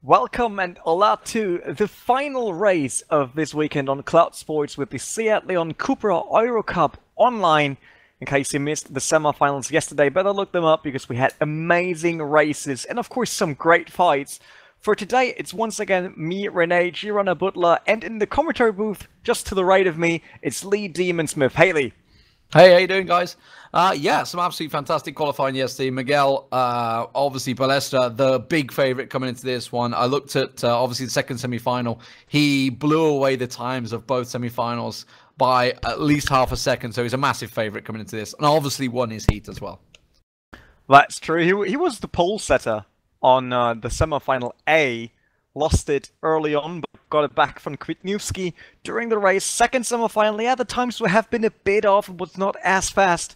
Welcome and hola to the final race of this weekend on Cloud Sports with the León Cupra Eurocup online. In case you missed the semi-finals yesterday, better look them up because we had amazing races and of course some great fights. For today, it's once again me, Renee, Girona Butler, and in the commentary booth, just to the right of me, it's Lee Demon Smith. Hey Lee. Hey, how you doing, guys? Yeah, some absolutely fantastic qualifying yesterday. Miguel, obviously Balestra, the big favourite coming into this one. I looked at, obviously, the second semi-final. He blew away the times of both semi-finals by at least half a second, so he's a massive favourite coming into this. And obviously won his heat as well. That's true. He was the pole setter on the semi-final A. Lost it early on, but got it back from Kwitniewski during the race. Second semi-final, yeah, the times have been a bit off. It was not as fast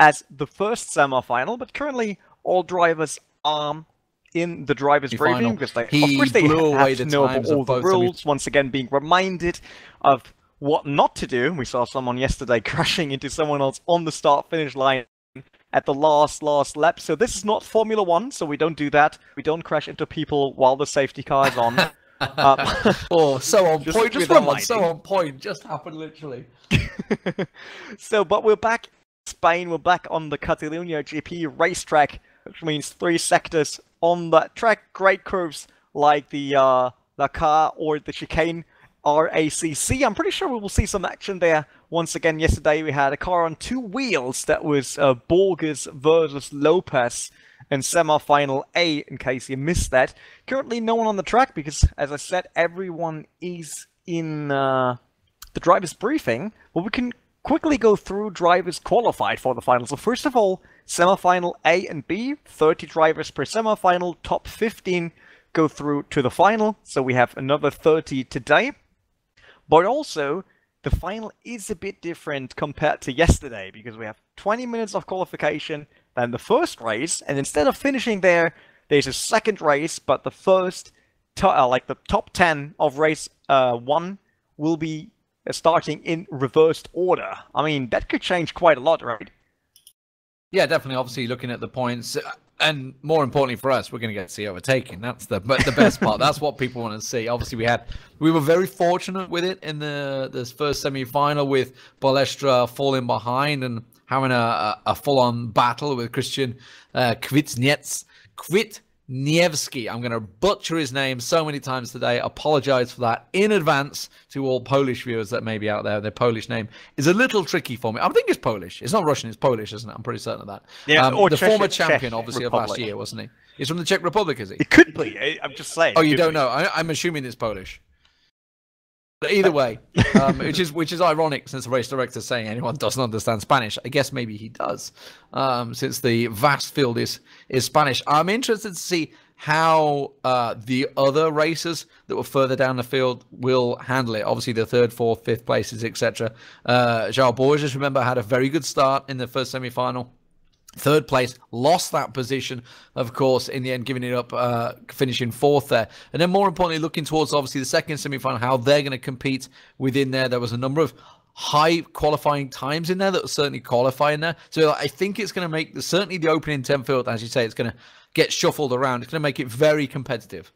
as the first semi-final, but currently all drivers are in the drivers' briefing because they, of course, they have to know about all the rules. Once again, being reminded of what not to do. We saw someone yesterday crashing into someone else on the start-finish line at the last lap. So this is not Formula 1, so we don't do that. We don't crash into people while the safety car is on. Oh, so on point with that one. So on point. Just happened literally. But we're back in Spain. We're back on the Catalunya GP racetrack, which means 3 sectors on that track. Great curves like the car or the chicane RACC. I'm pretty sure we will see some action there. Once again, yesterday we had a car on 2 wheels. That was Borges versus Lopez in semi-final A, in case you missed that. Currently no one on the track because, as I said, everyone is in the driver's briefing. But we can quickly go through drivers qualified for the final. So first of all, semi-final A and B, 30 drivers per semi-final, top 15 go through to the final. So we have another 30 today. But also, the final is a bit different compared to yesterday because we have 20 minutes of qualification, then the first race, and instead of finishing there, there's a second race, but the first, the top 10 of race 1 will be starting in reversed order. I mean, that could change quite a lot, right? Yeah, definitely. Obviously, looking at the points, and more importantly for us, we're going to get to see overtaking. That's the best part. That's what people want to see. Obviously, we were very fortunate with it in this first semi-final with Balestra falling behind and having a full-on battle with Christian Kwitniewski. I'm going to butcher his name so many times today. Apologize for that in advance to all Polish viewers that may be out there. Their Polish name is a little tricky for me. I think it's Polish. It's not Russian. It's Polish, isn't it? I'm pretty certain of that. Yeah, the former champion, obviously, of last year, wasn't he? He's from the Czech Republic, is he? It could be. I'm just saying. Oh, you don't know? I'm assuming it's Polish. But either way, which is ironic since the race director is saying anyone doesn't understand Spanish. I guess maybe he does, since the vast field is Spanish. I'm interested to see how the other racers that were further down the field will handle it. Obviously, the 3rd, 4th, 5th places, etc. João Borges, remember, had a very good start in the first semi-final. 3rd place, lost that position, of course, in the end, giving it up, finishing 4th there. And then more importantly, looking towards, obviously, the second semi-final, how they're going to compete within there. There was a number of high qualifying times in there that was certainly qualifying there. So I think it's going to make, certainly the opening 10 field, as you say, it's going to get shuffled around. It's going to make it very competitive.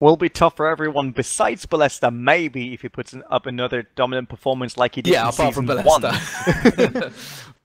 Will be tough for everyone besides Balestra, maybe, if he puts up another dominant performance like he did in season 1.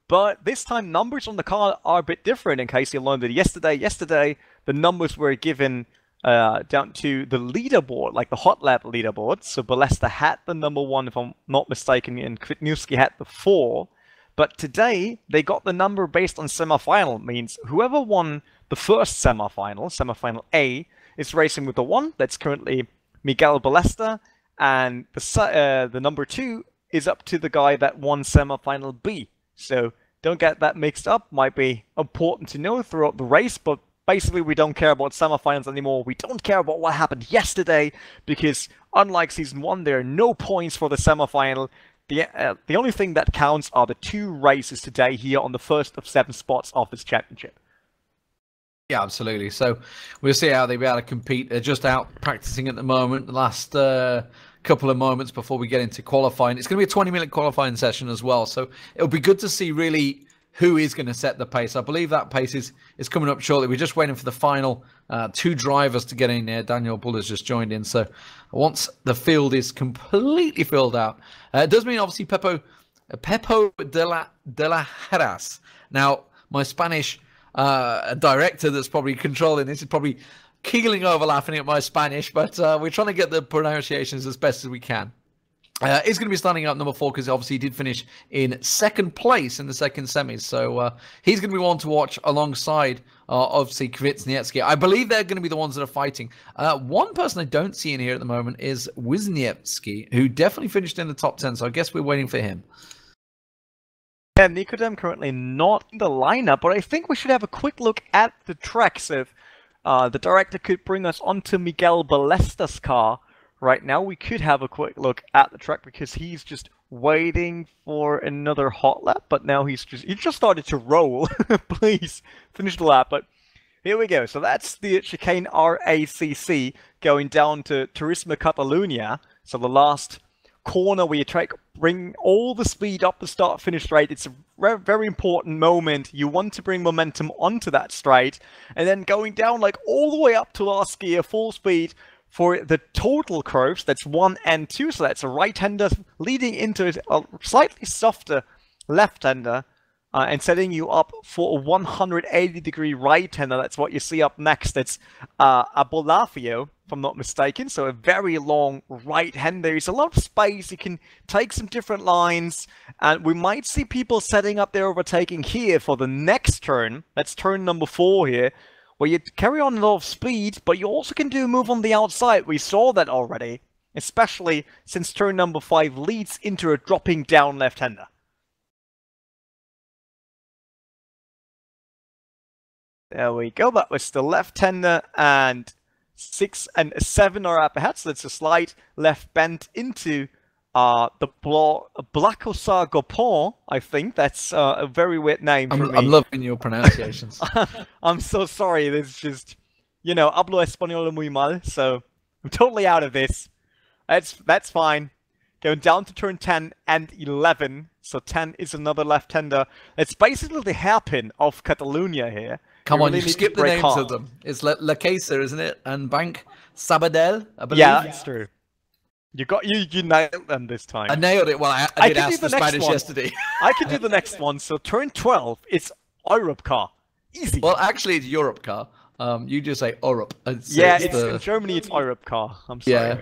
But this time, numbers on the car are a bit different, in case you learned it yesterday. Yesterday, the numbers were given down to the leaderboard, like the hot lap leaderboard. So Balestra had the number 1, if I'm not mistaken, and Kwitniewski had the 4. But today, they got the number based on semi-final. Means whoever won the first semi-final, semi-final A, is racing with the 1. That's currently Miguel Balestra. And the number 2 is up to the guy that won semi-final B. So don't get that mixed up. Might be important to know throughout the race, but basically we don't care about semifinals anymore. We don't care about what happened yesterday because unlike season 1, there are no points for the semifinal. The only thing that counts are the 2 races today here on the first of 7 spots of this championship. Yeah, absolutely. So we'll see how they'll be able to compete. They're just out practicing at the moment. The last couple of moments before we get into qualifying. It's going to be a 20-minute qualifying session as well. So it'll be good to see really who is going to set the pace. I believe that pace is coming up shortly. We're just waiting for the final 2 drivers to get in there. Daniel Bull has just joined in. So once the field is completely filled out, it does mean obviously Pepo de la Heras. Now, my Spanish director that's probably controlling this is probably keeling over laughing at my Spanish, but we're trying to get the pronunciations as best as we can. He's going to be starting up number 4 because obviously he did finish in 2nd place in the second semis. So he's going to be one to watch alongside, obviously, Kvitsniewski. I believe they're going to be the ones that are fighting. One person I don't see in here at the moment is Wisniewski, who definitely finished in the top 10. So I guess we're waiting for him. Yeah, Nikodem currently not in the lineup, but I think we should have a quick look at the tracks. If the director could bring us onto Miguel Ballesta's car. Right now, we could have a quick look at the track because he's just waiting for another hot lap. But now he just started to roll. Please finish the lap. But here we go. So that's the chicane RACC going down to Turismo-Catalunya. So the last corner where you bring all the speed up the start-finish straight. It's a very important moment. You want to bring momentum onto that straight, and then going down like all the way up to last gear, full speed. For the total curves, that's 1 and 2, so that's a right-hander leading into a slightly softer left-hander and setting you up for a 180-degree right-hander. That's what you see up next. It's a Bolafio, if I'm not mistaken, so a very long right-hander. There's a lot of space. You can take some different lines, and we might see people setting up their overtaking here for the next turn. That's turn number 4 here. Where you carry on a lot of speed, but you also can do a move on the outside. We saw that already, especially since turn number 5 leads into a dropping down left-hander. There we go, that was the left-hander, and 6 and 7 are up ahead, so it's a slight left bend into the Blacosar Gopon, I think. That's a very weird name for me. I'm loving your pronunciations. I'm so sorry. There's just, hablo español muy mal, so I'm totally out of this. That's fine. Going down to turn 10 and 11. So 10 is another left-hander. It's basically the hairpin of Catalunya here. Come on, you skip the names of them. It's La Casa, isn't it? And Bank Sabadell, I believe. Yeah, that's true. You nailed them this time. I nailed it. Well, I did ask the Spanish yesterday. I can do the next one. So turn 12, it's Europe car. Easy. Well, actually, it's Europe car. You just say Europe. In Germany, it's Europe car. I'm sorry. Yeah,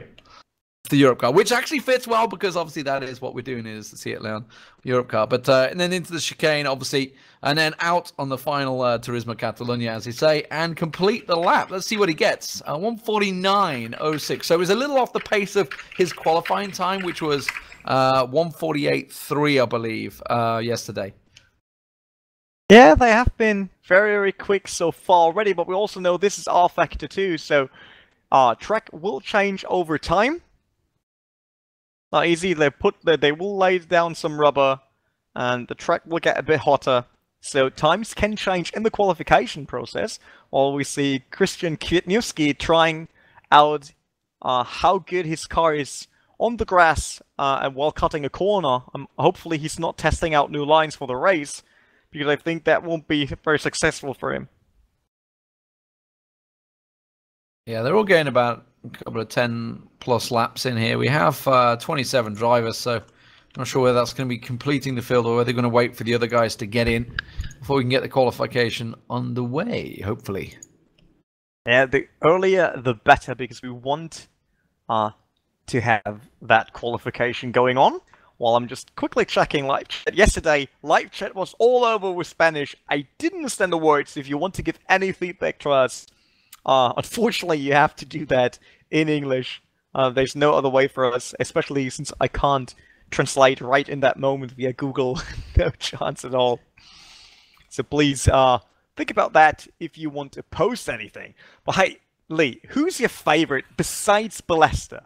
it's the Europe car, which actually fits well because obviously that is what we're doing is the Seat León Europe car. But and then into the chicane, obviously, and then out on the final Turismo-Catalunya, as you say, and complete the lap. Let's see what he gets. 1:49.06. So it was a little off the pace of his qualifying time, which was 1:48.3, I believe, yesterday. Yeah, they have been very, very quick so far already, but we also know this is R Factor 2, so track will change over time. Not easy. They will lay down some rubber, and the track will get a bit hotter. So times can change in the qualification process. While we see Christian Kwiatkowski trying out how good his car is on the grass and while cutting a corner. Hopefully he's not testing out new lines for the race, because I think that won't be very successful for him. Yeah, they're all getting about a couple of 10+ laps in here. We have 27 drivers, so I'm not sure whether that's going to be completing the field or whether they're going to wait for the other guys to get in before we can get the qualification underway, hopefully. Yeah, the earlier the better, because we want to have that qualification going on. While I'm just quickly checking live chat. Yesterday, live chat was all over with Spanish. I didn't understand the words. If you want to give any feedback to us, unfortunately, you have to do that in English. There's no other way for us, especially since I can't translate right in that moment via Google. No chance at all. So please think about that if you want to post anything. But hey, Lee, who's your favorite besides Ballesta?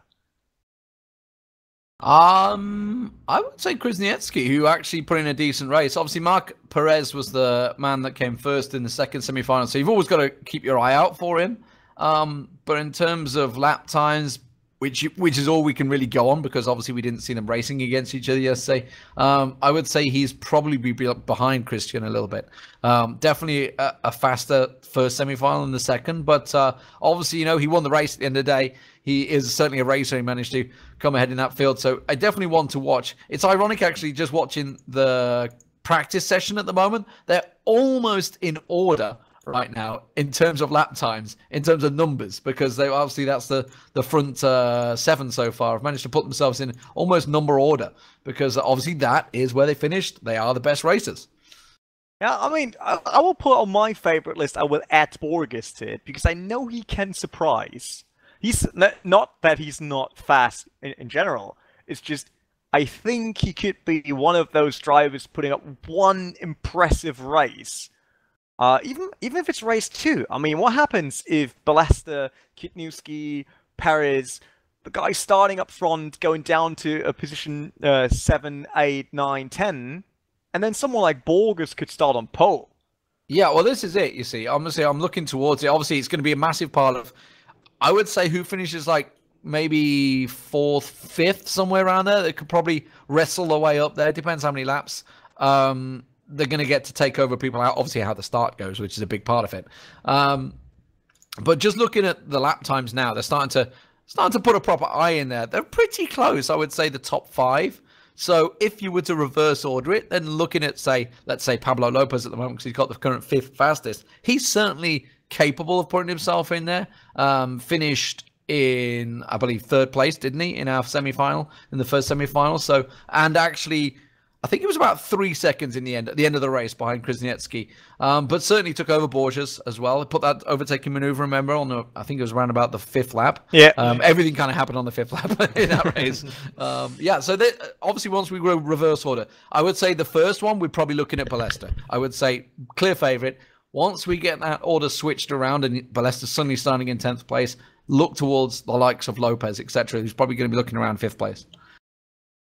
I would say Kwasniewski, who actually put in a decent race. Obviously, Marc Perez was the man that came first in the second semi-final, so you've always got to keep your eye out for him. But in terms of lap times, which is all we can really go on, because obviously we didn't see them racing against each other yesterday. I would say he's probably behind Christian a little bit. Definitely a faster first semi-final than the second, but obviously, he won the race at the end of the day. He is certainly a racer. He managed to come ahead in that field, so I definitely want to watch. It's ironic, actually, just watching the practice session at the moment. They're almost in order right now in terms of lap times, in terms of numbers, because they obviously, that's the front 7 so far have managed to put themselves in almost number order, because obviously that is where they finished. They are the best racers. Yeah, I mean, I will put on my favorite list, I will add Borges to it, because I know he can surprise. He's not that he's not fast in general. It's just, I think he could be one of those drivers putting up one impressive race. Even if it's race 2. I mean, what happens if Balesta, Kitniewski, Perez, the guy starting up front, going down to a position 7, 8, 9, 10, and then someone like Borges could start on pole? Yeah, well, this is it, you see. Honestly, I'm looking towards it. Obviously, it's going to be a massive part of, I would say, who finishes like maybe 4th, 5th, somewhere around there. They could probably wrestle their way up there. Depends how many laps. They're going to get to take over people out. Obviously, how the start goes, which is a big part of it. But just looking at the lap times now, they're starting to put a proper eye in there. They're pretty close, I would say, the top 5. So if you were to reverse order it, then looking at, let's say Pablo Lopez at the moment, because he's got the current 5th fastest, he's certainly capable of putting himself in there. Finished in, I believe, 3rd place, didn't he, in our semi-final, in the first semi-final? So, and actually, I think it was about 3 seconds at the end of the race behind Krasniewski. But certainly took over Borges as well. Put that overtaking maneuver, remember, I think it was around about the 5th lap. Yeah. Everything kind of happened on the 5th lap in that race. Yeah, so obviously once we go reverse order, I would say the first one, we're probably looking at Balesta. I would say clear favourite. Once we get that order switched around and Balesta's suddenly starting in 10th place, look towards the likes of Lopez, etc., who's probably going to be looking around 5th place.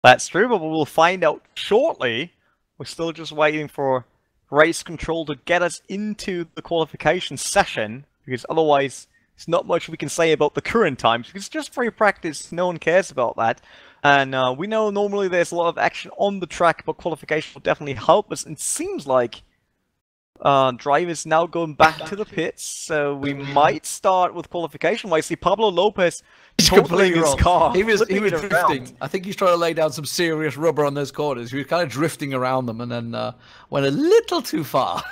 That's true, but we'll find out shortly. We're still just waiting for race control to get us into the qualification session, because otherwise there's not much we can say about the current times, because just free practice, no one cares about that. And we know normally there's a lot of action on the track, but qualification will definitely help us. And it seems like drivers now going back to the pits, so we might start with qualification. I see Pablo Lopez totaling his car. He was drifting. I think he's trying to lay down some serious rubber on those corners. He was kind of drifting around them and then went a little too far.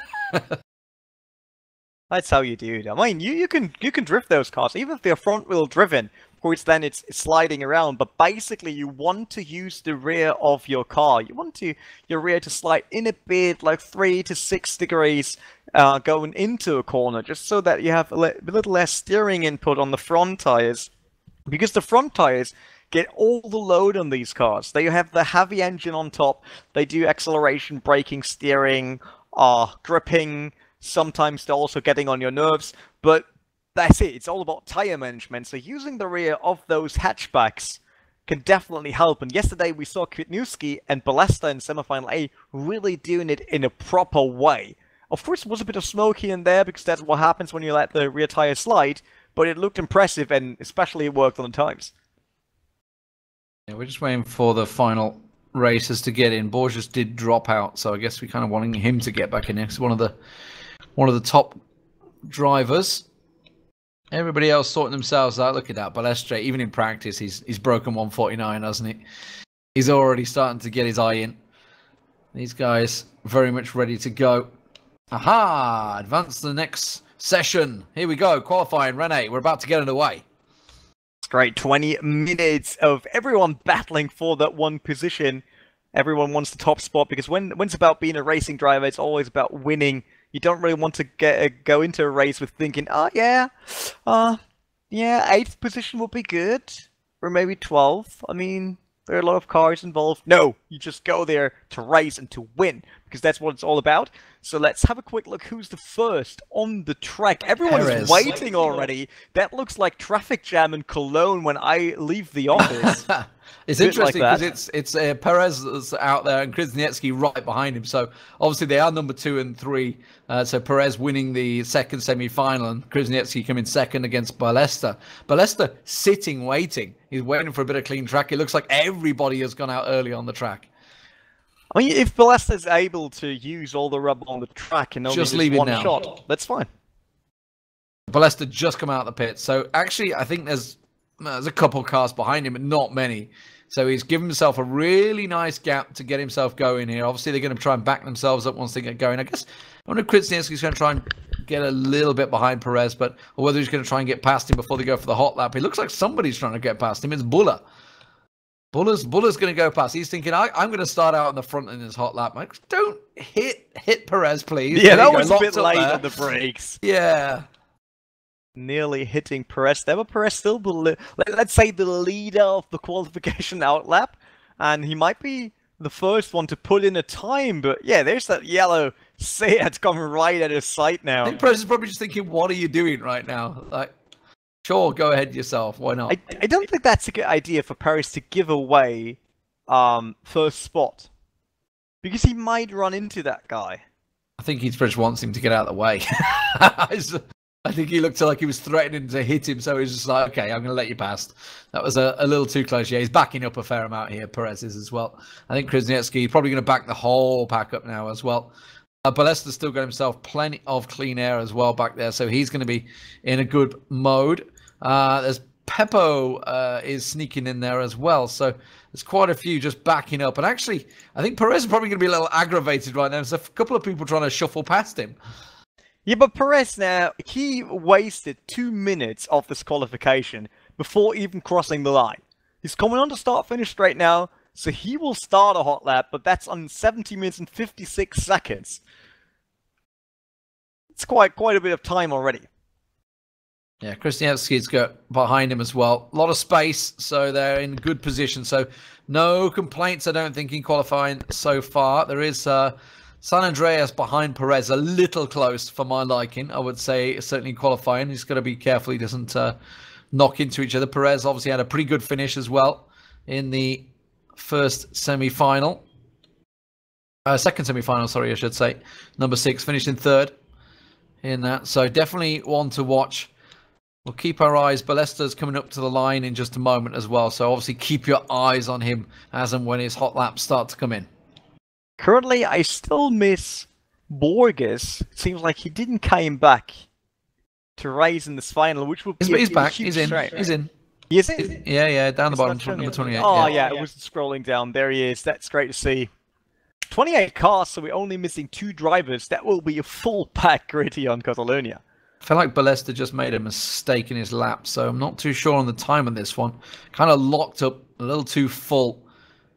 That's how you do it. I mean, you can drift those cars, even if they're front wheel driven. Of course, then it's sliding around, but basically you want to use the rear of your car. You want your rear to slide in a bit, like 3 to 6 degrees going into a corner, just so that you have a little less steering input on the front tires. Because the front tires get all the load on these cars. They have the heavy engine on top. They do acceleration, braking, steering, gripping. Sometimes they're also getting on your nerves, but that's it. It's all about tire management. So using the rear of those hatchbacks can definitely help. And yesterday we saw Kwitniewski and Balesta in semifinal A really doing it in a proper way. Of course, it was a bit of smoke here and there, because that's what happens when you let the rear tire slide, but it looked impressive, and especially it worked on the times. Yeah, we're just waiting for the final races to get in. Borges did drop out, so I guess we're kind of wanting him to get back in next. One of the top drivers. Everybody else sorting themselves out. Look at that. Balestre, even in practice, he's broken 149, hasn't he? He's already starting to get his eye in. These guys very much ready to go. Aha! Advance to the next session. Here we go. Qualifying. Rene, we're about to get underway. It's great. 20 minutes of everyone battling for that one position. Everyone wants the top spot, because when it's about being a racing driver, it's always about winning. You don't really want to go into a race with thinking, oh yeah, 8th position will be good, or maybe 12th. I mean, there are a lot of cars involved. No, you just go there to race and to win, because that's what it's all about. So let's have a quick look who's the first on the track. Everyone is waiting already. That looks like traffic jam in Cologne when I leave the office. It's interesting because it's Perez that's out there and Krasniqi right behind him. So obviously they are number 2 and 3. So Perez winning the second semi-final and Krasniqi coming second against Ballester. Ballester sitting, waiting. He's waiting for a bit of clean track. It looks like everybody has gone out early on the track. I mean, if Ballester's able to use all the rubber on the track and only just one shot, that's fine. Ballester just come out of the pit. So actually, I think there's a couple cars behind him, but not many. So he's given himself a really nice gap to get himself going here. Obviously, they're going to try and back themselves up once they get going. I guess I wonder if Krasniqi's going to try and get a little bit behind Perez, or whether he's going to try and get past him before they go for the hot lap. It looks like somebody's trying to get past him. It's Buller. Buller's going to go past. He's thinking, I'm going to start out on the front in this hot lap. Like, don't hit Perez, please. Yeah, that was a bit late on the brakes. Yeah. Nearly hitting Perez there, but Perez still, let's say, the leader of the qualification outlap, and he might be the first one to put in a time, but yeah, there's that yellow Seat coming right at his sight now. I think Perez is probably just thinking, what are you doing right now? Like, sure, go ahead yourself, why not? I don't think that's a good idea for Perez to give away first spot, because he might run into that guy. I think he just wants him to get out of the way. I think he looked like he was threatening to hit him, so he's just like, okay, I'm going to let you past. That was a little too close. Yeah, he's backing up a fair amount here, Perez is as well. I think Krasniqi probably going to back the whole pack up now as well. Ballester's still got himself plenty of clean air as well back there, so he's going to be in a good mode. There's Peppo is sneaking in there as well, so there's quite a few just backing up. And actually, I think Perez is probably going to be a little aggravated right now. There's a couple of people trying to shuffle past him. Yeah, but Perez now, he wasted 2 minutes of this qualification before even crossing the line. He's coming on to start-finish straight now, so he will start a hot lap, but that's on 70 minutes and 56 seconds. It's quite a bit of time already. Yeah, Krasniqi's got behind him as well. A lot of space, so they're in good position. So no complaints, I don't think, in qualifying so far. There is San Andreas behind Perez, a little close for my liking, I would say, certainly qualifying. He's got to be careful he doesn't knock into each other. Perez obviously had a pretty good finish as well in the first semi-final. Second semi-final, sorry, I should say. Number 6, finished in 3rd in that. So definitely one to watch. We'll keep our eyes. Ballester's coming up to the line in just a moment as well. So obviously keep your eyes on him as and when his hot laps start to come in. Currently, I still miss Borges. It seems like he didn't came back to race in this final, which would be he's back. Huge he's in. straight, right? He's in. He is in? Yeah, down the bottom, number 28. Oh, yeah, it was scrolling down. There he is. That's great to see. 28 cars, so we're only missing 2 drivers. That will be a full pack gritty on Catalunya. I feel like Ballester just made a mistake in his lap, so I'm not too sure on the time of this one. Kind of locked up a little too full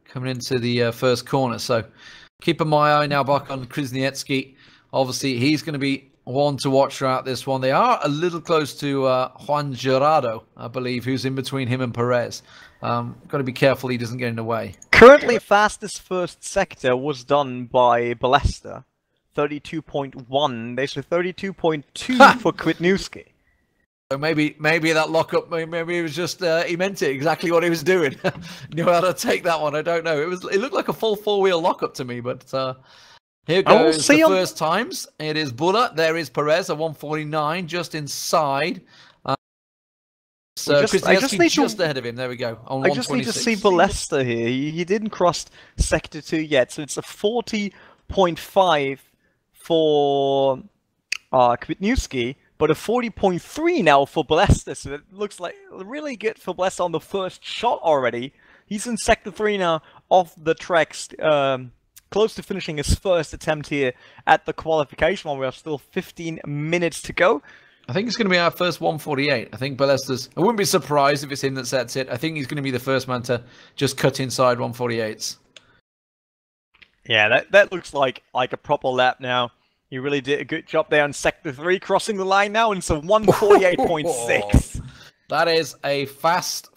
coming into the first corner, so keeping my eye now back on Krasniqi. Obviously, he's going to be one to watch throughout this one. They are a little close to Juan Gerardo, I believe, who's in between him and Perez. Got to be careful he doesn't get in the way. Currently, fastest first sector was done by Ballester. 32.1. There's a 32.2 for Kwitniewski. So maybe that lockup, maybe it was just, he meant it exactly what he was doing. Knew how to take that one, I don't know. It looked like a full 4-wheel lockup to me, but here goes the first times. It is Buller, there is Perez, a 149, just inside. So Krasniqi just ahead of him, there we go, on 126. I just need to see Ballester here. He didn't cross Sector 2 yet, so it's a 40.5 for Kwitniewski. But a 40.3 now for Ballester, so it looks like really good for Ballester on the first shot already. He's in Sector 3 now, off the tracks, close to finishing his first attempt here at the qualification one. We have still 15 minutes to go. I think it's going to be our first 148. I think Ballester's... I wouldn't be surprised if it's him that sets it. I think he's going to be the first man to just cut inside 148s. Yeah, that looks like a proper lap now. He really did a good job there on Sector 3, crossing the line now, and it's a 148.6. That is a fast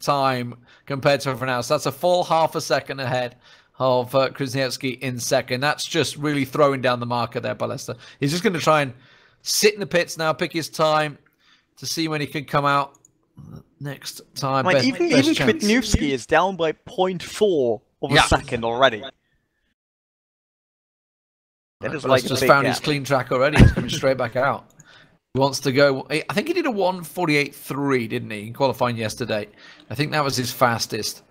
time compared to everyone else. That's a full half a second ahead of Krasniqi in second. That's just really throwing down the marker there, Ballester. He's just going to try and sit in the pits now, pick his time to see when he can come out next time. Like, even Kwitniewski is down by 0.4 of a second already. That is like just found his clean track already. He's coming straight back out. He wants to go. I think he did a 1:48.3, didn't he, in qualifying yesterday? I think that was his fastest.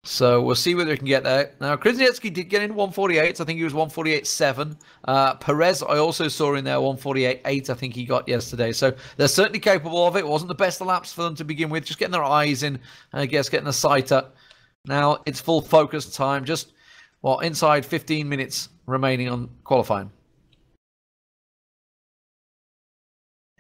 So we'll see whether he can get there. Now, Krasniewski did get in 1:48. I think he was 1:48.7. Perez, I also saw in there 1:48.8. I think he got yesterday. So they're certainly capable of it. It wasn't the best of laps for them to begin with. Just getting their eyes in, and I guess getting the sight up. Now it's full focus time. Just inside 15 minutes remaining on qualifying.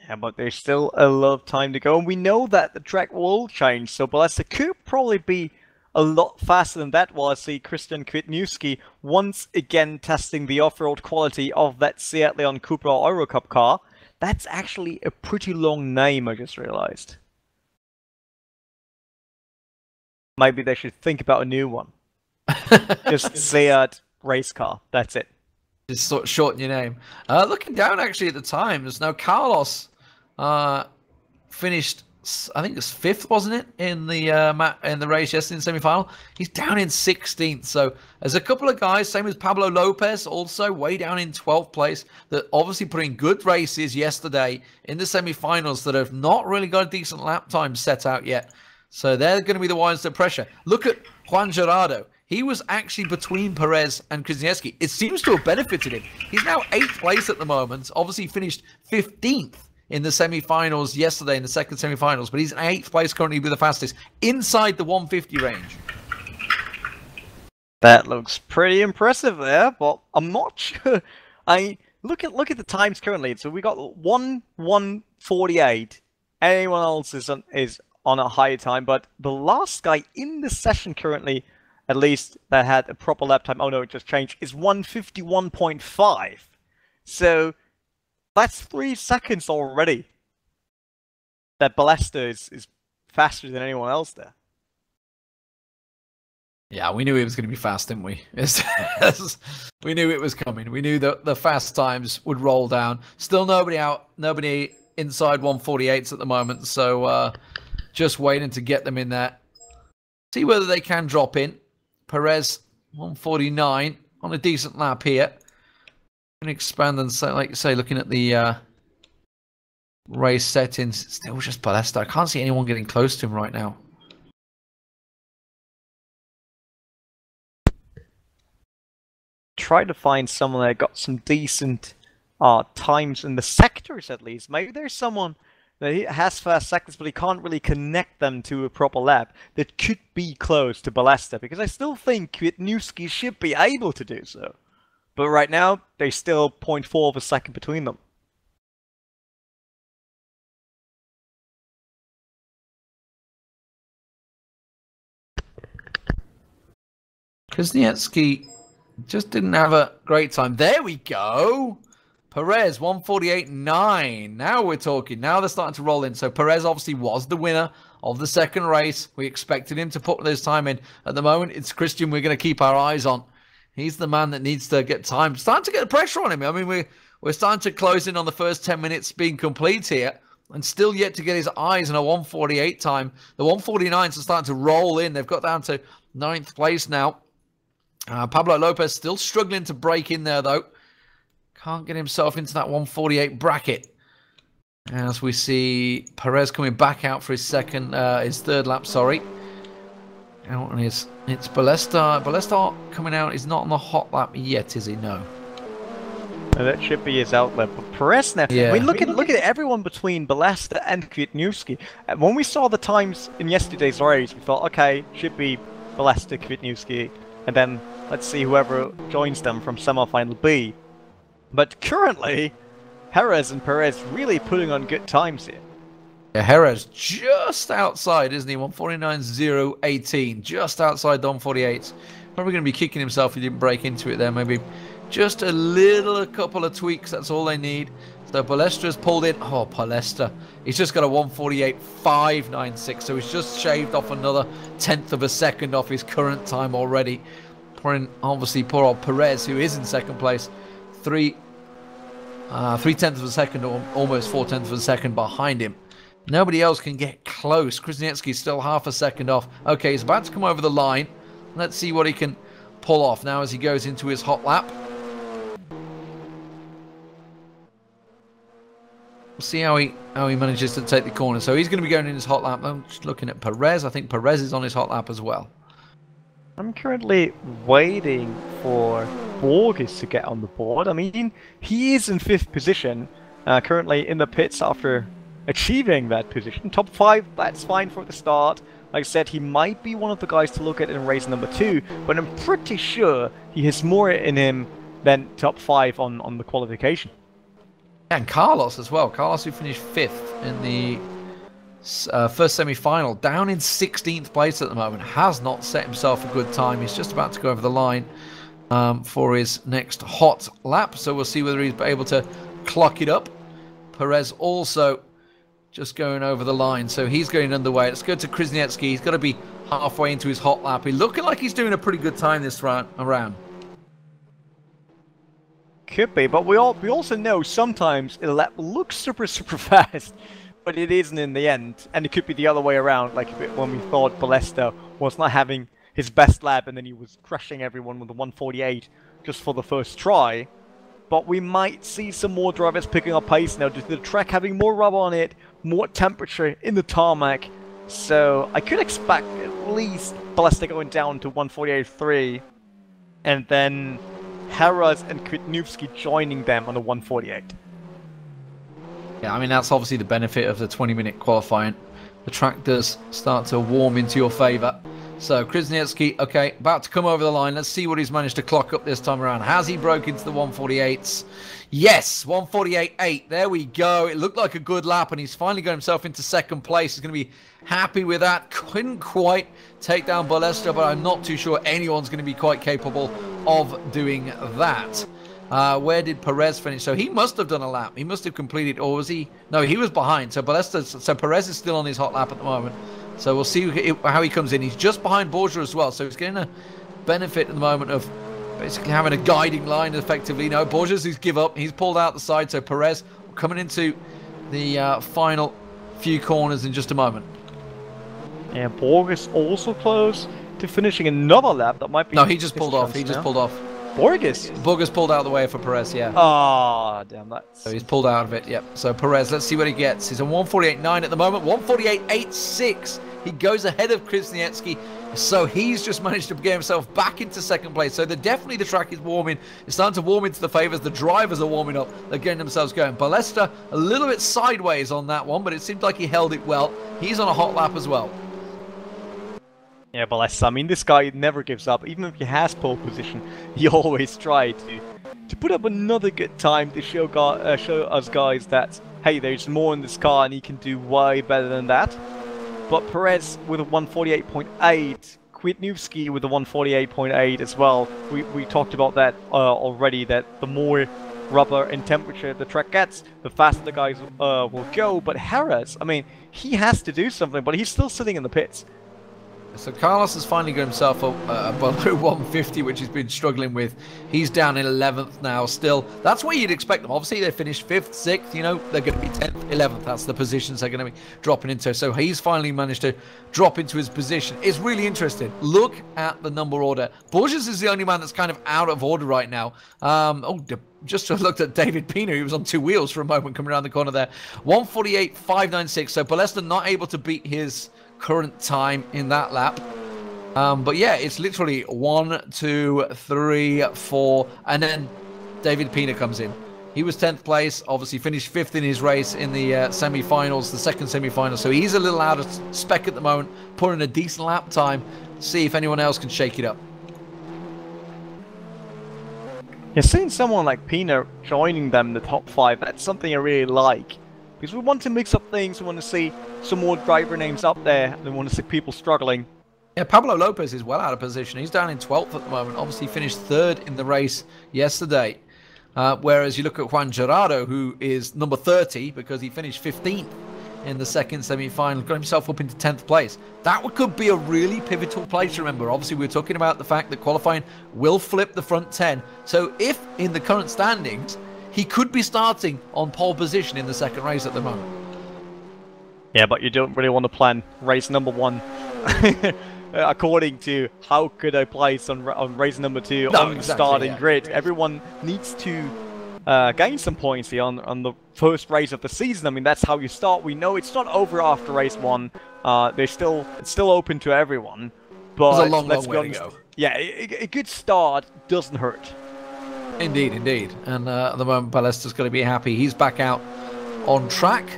Yeah, but there's still a lot of time to go, and we know that the track will change. So Balesta could probably be a lot faster than that was. See Christian Kwitniewski once again testing the off-road quality of that Seat León Cupra Eurocup car. That's actually a pretty long name, I just realized. Maybe they should think about a new one. Just Seat race car. That's it. Just sort of shorten your name. Looking down actually at the times now, Carlos finished, I think it's 5th, wasn't it, in the race yesterday in the semi-final. He's down in 16th. So there's a couple of guys, same as Pablo Lopez, also way down in 12th place, that obviously put in good races yesterday in the semi-finals that have not really got a decent lap time set out yet. So they're going to be the ones to pressure. Look at Juan Gerardo. He was actually between Perez and Krasniewski. It seems to have benefited him. He's now 8th place at the moment. Obviously finished 15th in the semi-finals yesterday, in the second semi-finals. But he's in 8th place currently with the fastest, inside the 150 range. That looks pretty impressive there, but I'm not sure. Look at the times currently. So we got 1:48. Anyone else is on a higher time, but the last guy in the session currently, at least that had a proper lap time, oh no, it just changed, is 1:51.5. So that's 3 seconds already that Balesta is faster than anyone else there. Yeah, we knew he was going to be fast, didn't we? We knew it was coming. We knew that the fast times would roll down. Still nobody inside 1:48s at the moment, so just waiting to get them in there. See whether they can drop in. Perez 1:49 on a decent lap here. Can expand and say, like you say, looking at the race settings, still just Balesta. I can't see anyone getting close to him right now. Try to find someone that got some decent times in the sectors at least. Maybe there's someone that has fast seconds, but he can't really connect them to a proper lap that could be close to Balesta, because I still think Kwitniewski should be able to do so. But right now, there's still 0.4 of a second between them. Krasniewski just didn't have a great time. There we go. Perez 1:48.9. Now we're talking. Now they're starting to roll in. So Perez obviously was the winner of the second race. We expected him to put this time in. At the moment, it's Christian we're going to keep our eyes on. He's the man that needs to get time. Starting to get the pressure on him. I mean, we're starting to close in on the first 10 minutes being complete here, and still yet to get his eyes on a 1:48 time. The 1:49s are starting to roll in. They've got down to 9th place now. Pablo Lopez still struggling to break in there, though. Can't get himself into that 1:48 bracket. As we see Perez coming back out for his third lap, sorry. Out on it's Balesta. Balesta coming out. He's not on the hot lap yet, is he? No. That should be his outlet. But Perez now. Yeah. I mean, look at everyone between Balesta and Kwitniewski. When we saw the times in yesterday's race, we thought, okay, should be Balesta, Kwitniewski, and then let's see whoever joins them from semi-final B. But currently, Jerez and Perez really putting on good times here. Yeah, Jerez just outside, isn't he? 1:49.018, just outside the 1:48. Probably going to be kicking himself if he didn't break into it there. Maybe just a couple of tweaks. That's all they need. So Balestra's pulled in. Oh, Palestra. He's just got a 1:48.596. So he's just shaved off another 1/10 of a second off his current time already. Obviously, poor old Perez, who is in second place, 3/10 of a second, or almost 4/10 of a second behind him. Nobody else can get close. Krasniqski's still half a second off. Okay, he's about to come over the line. Let's see what he can pull off now as he goes into his hot lap. We'll see how he manages to take the corner. So he's going to be going in his hot lap. I'm just looking at Perez. I think Perez is on his hot lap as well. I'm currently waiting for Borges to get on the board. I mean, he is in 5th position, currently in the pits after achieving that position. Top 5, that's fine for the start. Like I said, he might be one of the guys to look at in race number 2, but I'm pretty sure he has more in him than top 5 on the qualification. And Carlos as well. Carlos, who finished 5th in the first semi-final, down in 16th place at the moment, has not set himself a good time. He's just about to go over the line for his next hot lap, so we'll see whether he's able to clock it up. Perez also just going over the line, so he's going underway. Let's go to Krasniqski. He's got to be halfway into his hot lap. He's looking like he's doing a pretty good time this round around. Could be, but we also know sometimes a lap looks super fast, but it isn't in the end. And it could be the other way around, like when we thought Balesta was not having his best lap and then he was crushing everyone with the 148 just for the first try. But we might see some more drivers picking up pace now due to the track having more rubber on it, more temperature in the tarmac. So I could expect at least Balesta going down to 148.3 and then Heras and Kwitnewski joining them on the 148. Yeah, I mean, that's obviously the benefit of the 20-minute qualifying. The track does start to warm into your favour. So, Krasniqski, okay, about to come over the line. Let's see what he's managed to clock up this time around. Has he broke into the 148s? Yes, 148.8. There we go. It looked like a good lap, and he's finally got himself into 2nd place. He's going to be happy with that. Couldn't quite take down Balesta, but I'm not too sure anyone's going to be quite capable of doing that. Where did Perez finish? So he must have done a lap. He must have completed, or was he? No, he was behind. So Perez is still on his hot lap at the moment. So we'll see how he comes in. He's just behind Borja as well. So he's getting a benefit at the moment of basically having a guiding line effectively. No, Borges he's give up. He's pulled out the side. So Perez coming into the final few corners in just a moment. Yeah, Borges also close to finishing another lap. That might be. No, he just pulled off. He just pulled off. Borges pulled out of the way for Perez, yeah. Oh, damn that. So he's pulled out of it, yep. So Perez, let's see what he gets. He's on 148.9 at the moment, 148.86. He goes ahead of Krasniqski. So he's just managed to get himself back into 2nd place. So definitely the track is warming. It's starting to warm into the favours. The drivers are warming up. They're getting themselves going. Balesta a little bit sideways on that one, but it seemed like he held it well. He's on a hot lap as well. Yeah, Balesta, I mean, this guy never gives up. Even if he has pole position, he always tries to put up another good time to show us guys that, hey, there's more in this car and he can do way better than that. But Perez with a 148.8, Kwitnewski with a 148.8 as well. We talked about that already, that the more rubber and temperature the track gets, the faster the guys will go. But Heras, I mean, he has to do something, but he's still sitting in the pits. So Carlos has finally got himself up below 150, which he's been struggling with. He's down in 11th now still. That's where you'd expect them. Obviously, they finished 5th, 6th. You know, they're going to be 10th, 11th. That's the positions they're going to be dropping into. So he's finally managed to drop into his position. It's really interesting. Look at the number order. Borges is the only man that's kind of out of order right now. Just looked at David Pino. He was on 2 wheels for a moment coming around the corner there. 148.596. So Balesta not able to beat his current time in that lap. But yeah, it's literally 1, 2, 3, 4, and then David Pina comes in. He was 10th place, obviously finished 5th in his race in the semi-finals, the 2nd semi-final, so he's a little out of spec at the moment, putting a decent lap time, see if anyone else can shake it up. Yeah, seeing someone like Pina joining them in the top 5, that's something I really like. Because we want to mix up things, we want to see some more driver names up there, and we want to see people struggling. Yeah, Pablo Lopez is well out of position. He's down in 12th at the moment. Obviously finished 3rd in the race yesterday. Whereas you look at Juan Gerardo, who is number 30, because he finished 15th in the 2nd semi-final, got himself up into 10th place. That could be a really pivotal place, remember. Obviously, we're talking about the fact that qualifying will flip the front 10. So if, in the current standings, he could be starting on pole position in the 2nd race at the moment. Yeah, but you don't really want to plan race number 1 according to how could I place on race number 2 No, on the exactly, starting yeah. grid. Everyone needs to gain some points here on the first race of the season. I mean, that's how you start. We know it's not over after race 1. It's still open to everyone. But There's a long, let's long be way honest, to go. yeah, a good start doesn't hurt. Indeed, indeed. And at the moment, Ballesta's going to be happy. He's back out on track,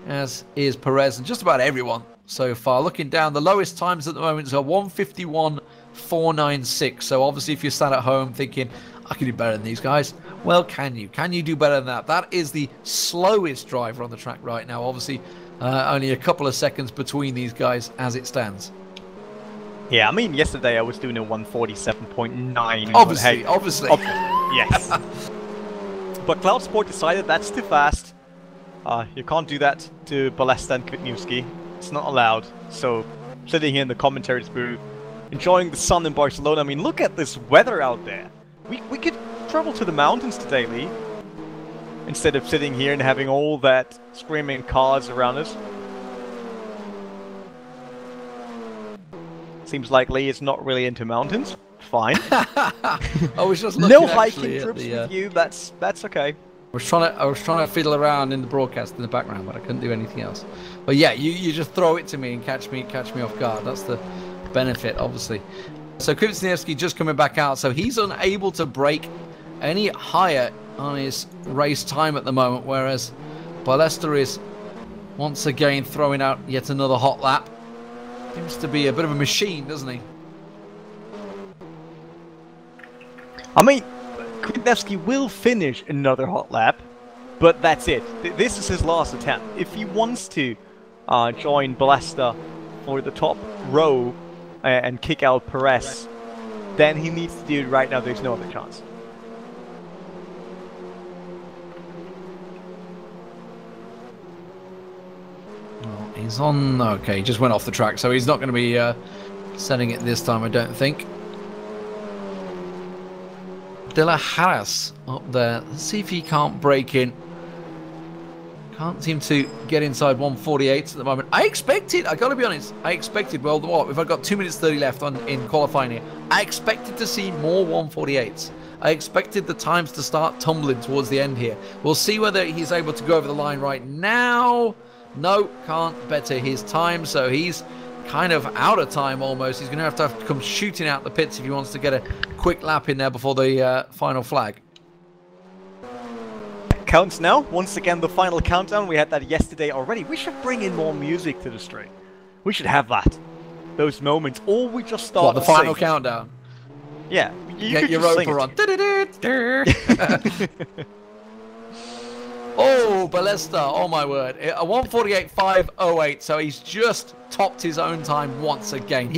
as is Perez and just about everyone so far. Looking down, the lowest times at the moment are 1:51.496. So obviously, if you're sat at home thinking, I can do better than these guys, well, can you? Can you do better than that? That is the slowest driver on the track right now. Obviously, only a couple of seconds between these guys as it stands. Yeah, I mean, yesterday I was doing a 1:47.9. Obviously, obviously. Yes. But Cloud Sport decided that's too fast. You can't do that to Ballesta and Kwitniewski. It's not allowed. So, sitting here in the commentaries booth, enjoying the sun in Barcelona. I mean, look at this weather out there. We could travel to the mountains today, Lee. Instead of sitting here and having all that screaming cars around us. Seems like Lee is not really into mountains. Fine. I was just looking No hiking trips with you. That's okay. I was trying to fiddle around in the broadcast in the background, but I couldn't do anything else. But yeah, you just throw it to me and catch me off guard. That's the benefit, obviously. So Kwitniewski just coming back out, so he's unable to break any higher on his race time at the moment, whereas Ballesta is once again throwing out yet another hot lap. Seems to be a bit of a machine, doesn't he? I mean, Kwitniewski will finish another hot lap, but that's it. This is his last attempt. If he wants to join Ballesta for the top row and kick out Perez, then he needs to do it right now. There's no other chance. Well, he's on... Okay, he just went off the track, so he's not going to be setting it this time, I don't think. De La Harris up there. Let's see if he can't break in. Can't seem to get inside 1:48 at the moment. I gotta be honest, well, what, if I've got 2 minutes 30 left in qualifying here, I expected to see more 1:48s. I expected the times to start tumbling towards the end here. We'll see whether he's able to go over the line right now. No, can't better his time, so he's kind of out of time almost. He's going to have to come shooting out the pits if he wants to get a quick lap in there before the final flag. Counts now. Once again, the final countdown. We had that yesterday already. We should bring in more music to the stream. We should have that. Those moments. Or we just start What, the final countdown? Yeah. You Get could your just roper on. Oh, Ballesta, oh my word. A 1:48.508, so he's just topped his own time once again.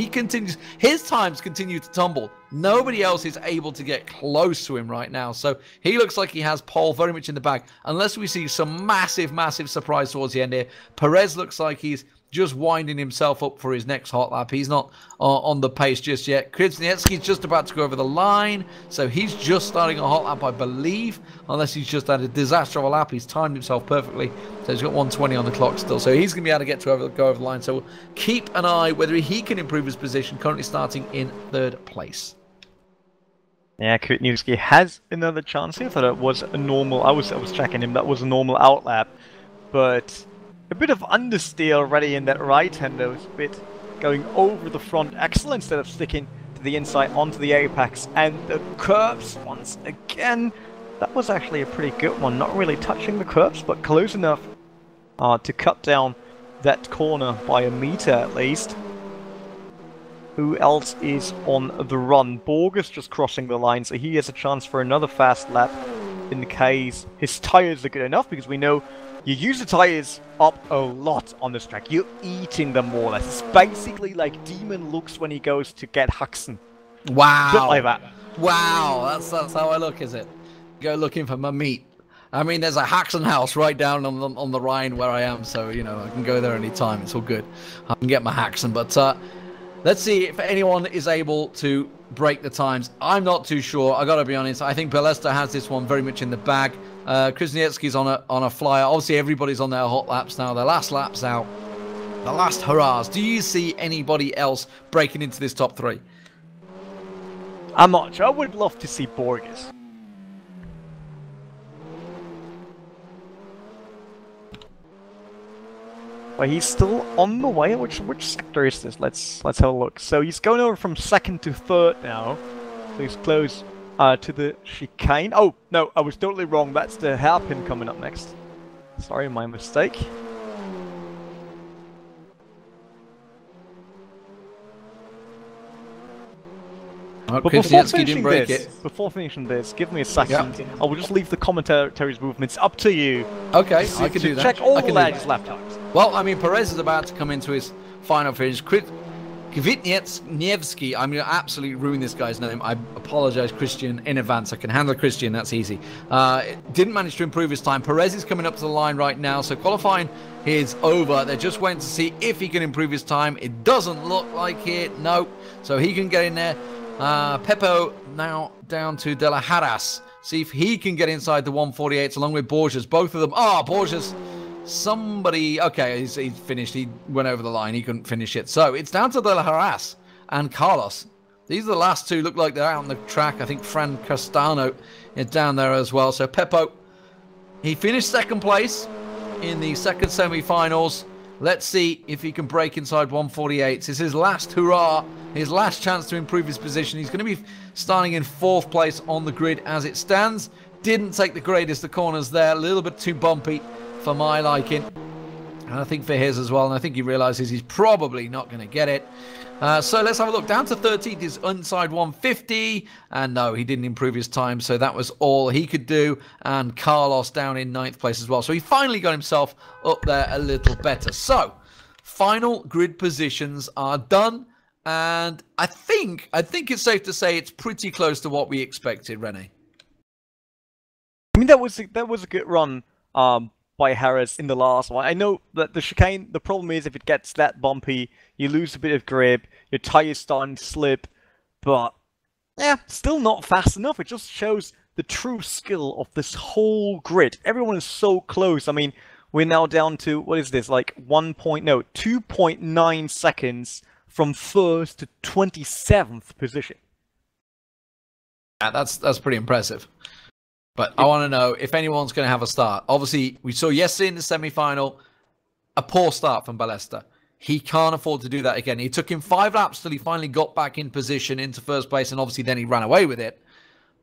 His times continue to tumble. Nobody else is able to get close to him right now, so he looks like he has pole very much in the bag, unless we see some massive, massive surprise towards the end here. Perez looks like he's just winding himself up for his next hot lap. He's not on the pace just yet. Kwitniewski's just about to go over the line, so he's just starting a hot lap, I believe, unless he's just had a disaster of a lap. He's timed himself perfectly, so he's got 1:20 on the clock still, so he's going to be able to get to go over the line. So we'll keep an eye whether he can improve his position, currently starting in 3rd place. Yeah, Kwitniewski has another chance here. I thought it was a normal... I was checking him. That was a normal outlap, but... a bit of understeer already in that right-hander, was a bit going over the front axle instead of sticking to the inside onto the apex. And the curbs, once again, that was actually a pretty good one. Not really touching the curbs, but close enough to cut down that corner by a meter at least. Who else is on the run? Borges just crossing the line, so he has a chance for another fast lap in case his tires are good enough, because we know you use the tires up a lot on this track. You're eating them more or less. It's basically like Demon looks when he goes to get Huxon. Wow. Bit like that. Wow, that's how I look, is it? Go looking for my meat. I mean, there's a Haxon house right down on the Rhine where I am, so, you know, I can go there anytime. It's all good. I can get my Haxon, but let's see if anyone is able to break the times. I'm not too sure. I got to be honest. I think Ballesta has this one very much in the bag. Kwitniewski's on a flyer. Obviously, everybody's on their hot laps now. Their last lap's out. The last hurrahs. Do you see anybody else breaking into this top 3? I'm not sure. I would love to see Borges. But he's still on the way. Which sector is this? Let's have a look. So he's going over from 2nd to 3rd now. So he's close to the chicane. Oh no, I was totally wrong. That's the hairpin coming up next. Sorry, my mistake. Oh, but before finishing this, give me a second. I will just leave the commentary's movements up to you. Okay, I can do that. Check all the lads' lap times. Well, I mean, Perez is about to come into his final finish. Kvitniewski, I'm going to absolutely ruin this guy's name. I apologize, Christian, in advance. I can handle Christian, that's easy. Didn't manage to improve his time. Perez is coming up to the line right now, so qualifying is over. They're just waiting to see if he can improve his time. It doesn't look like it, no. So he can get in there. Pepo now down to De La Haras. See if he can get inside the 148s along with Borges. Both of them. Oh, Borges. Somebody. Okay, he's finished. He went over the line. He couldn't finish it. So it's down to De La Haras and Carlos. These are the last two. Look like they're out on the track. I think Fran Castano is down there as well. So Pepo, he finished 2nd place in the 2nd semi-finals. Let's see if he can break inside 148s. It's his last hurrah, his last chance to improve his position. He's going to be starting in 4th place on the grid as it stands. Didn't take the greatest of corners there. A little bit too bumpy for my liking. And I think for his as well. And I think he realizes he's probably not going to get it. So let's have a look. Down to 13th is inside 150. And no, he didn't improve his time. So that was all he could do. And Carlos down in 9th place as well. So he finally got himself up there a little better. So final grid positions are done. And I think it's safe to say it's pretty close to what we expected, Rene. I mean, that was a good run by Harris in the last one. I know that the chicane, the problem is if it gets that bumpy, you lose a bit of grip, your tires starting to slip, but yeah, still not fast enough. It just shows the true skill of this whole grid. Everyone is so close. I mean, we're now down to, what is this, like 2.9 seconds from 1st to 27th position. Yeah, that's pretty impressive. But I want to know if anyone's going to have a start. Obviously, we saw yesterday in the semi-final a poor start from Ballesta. He can't afford to do that again. It took him 5 laps till he finally got back in position into 1st place, and obviously then he ran away with it.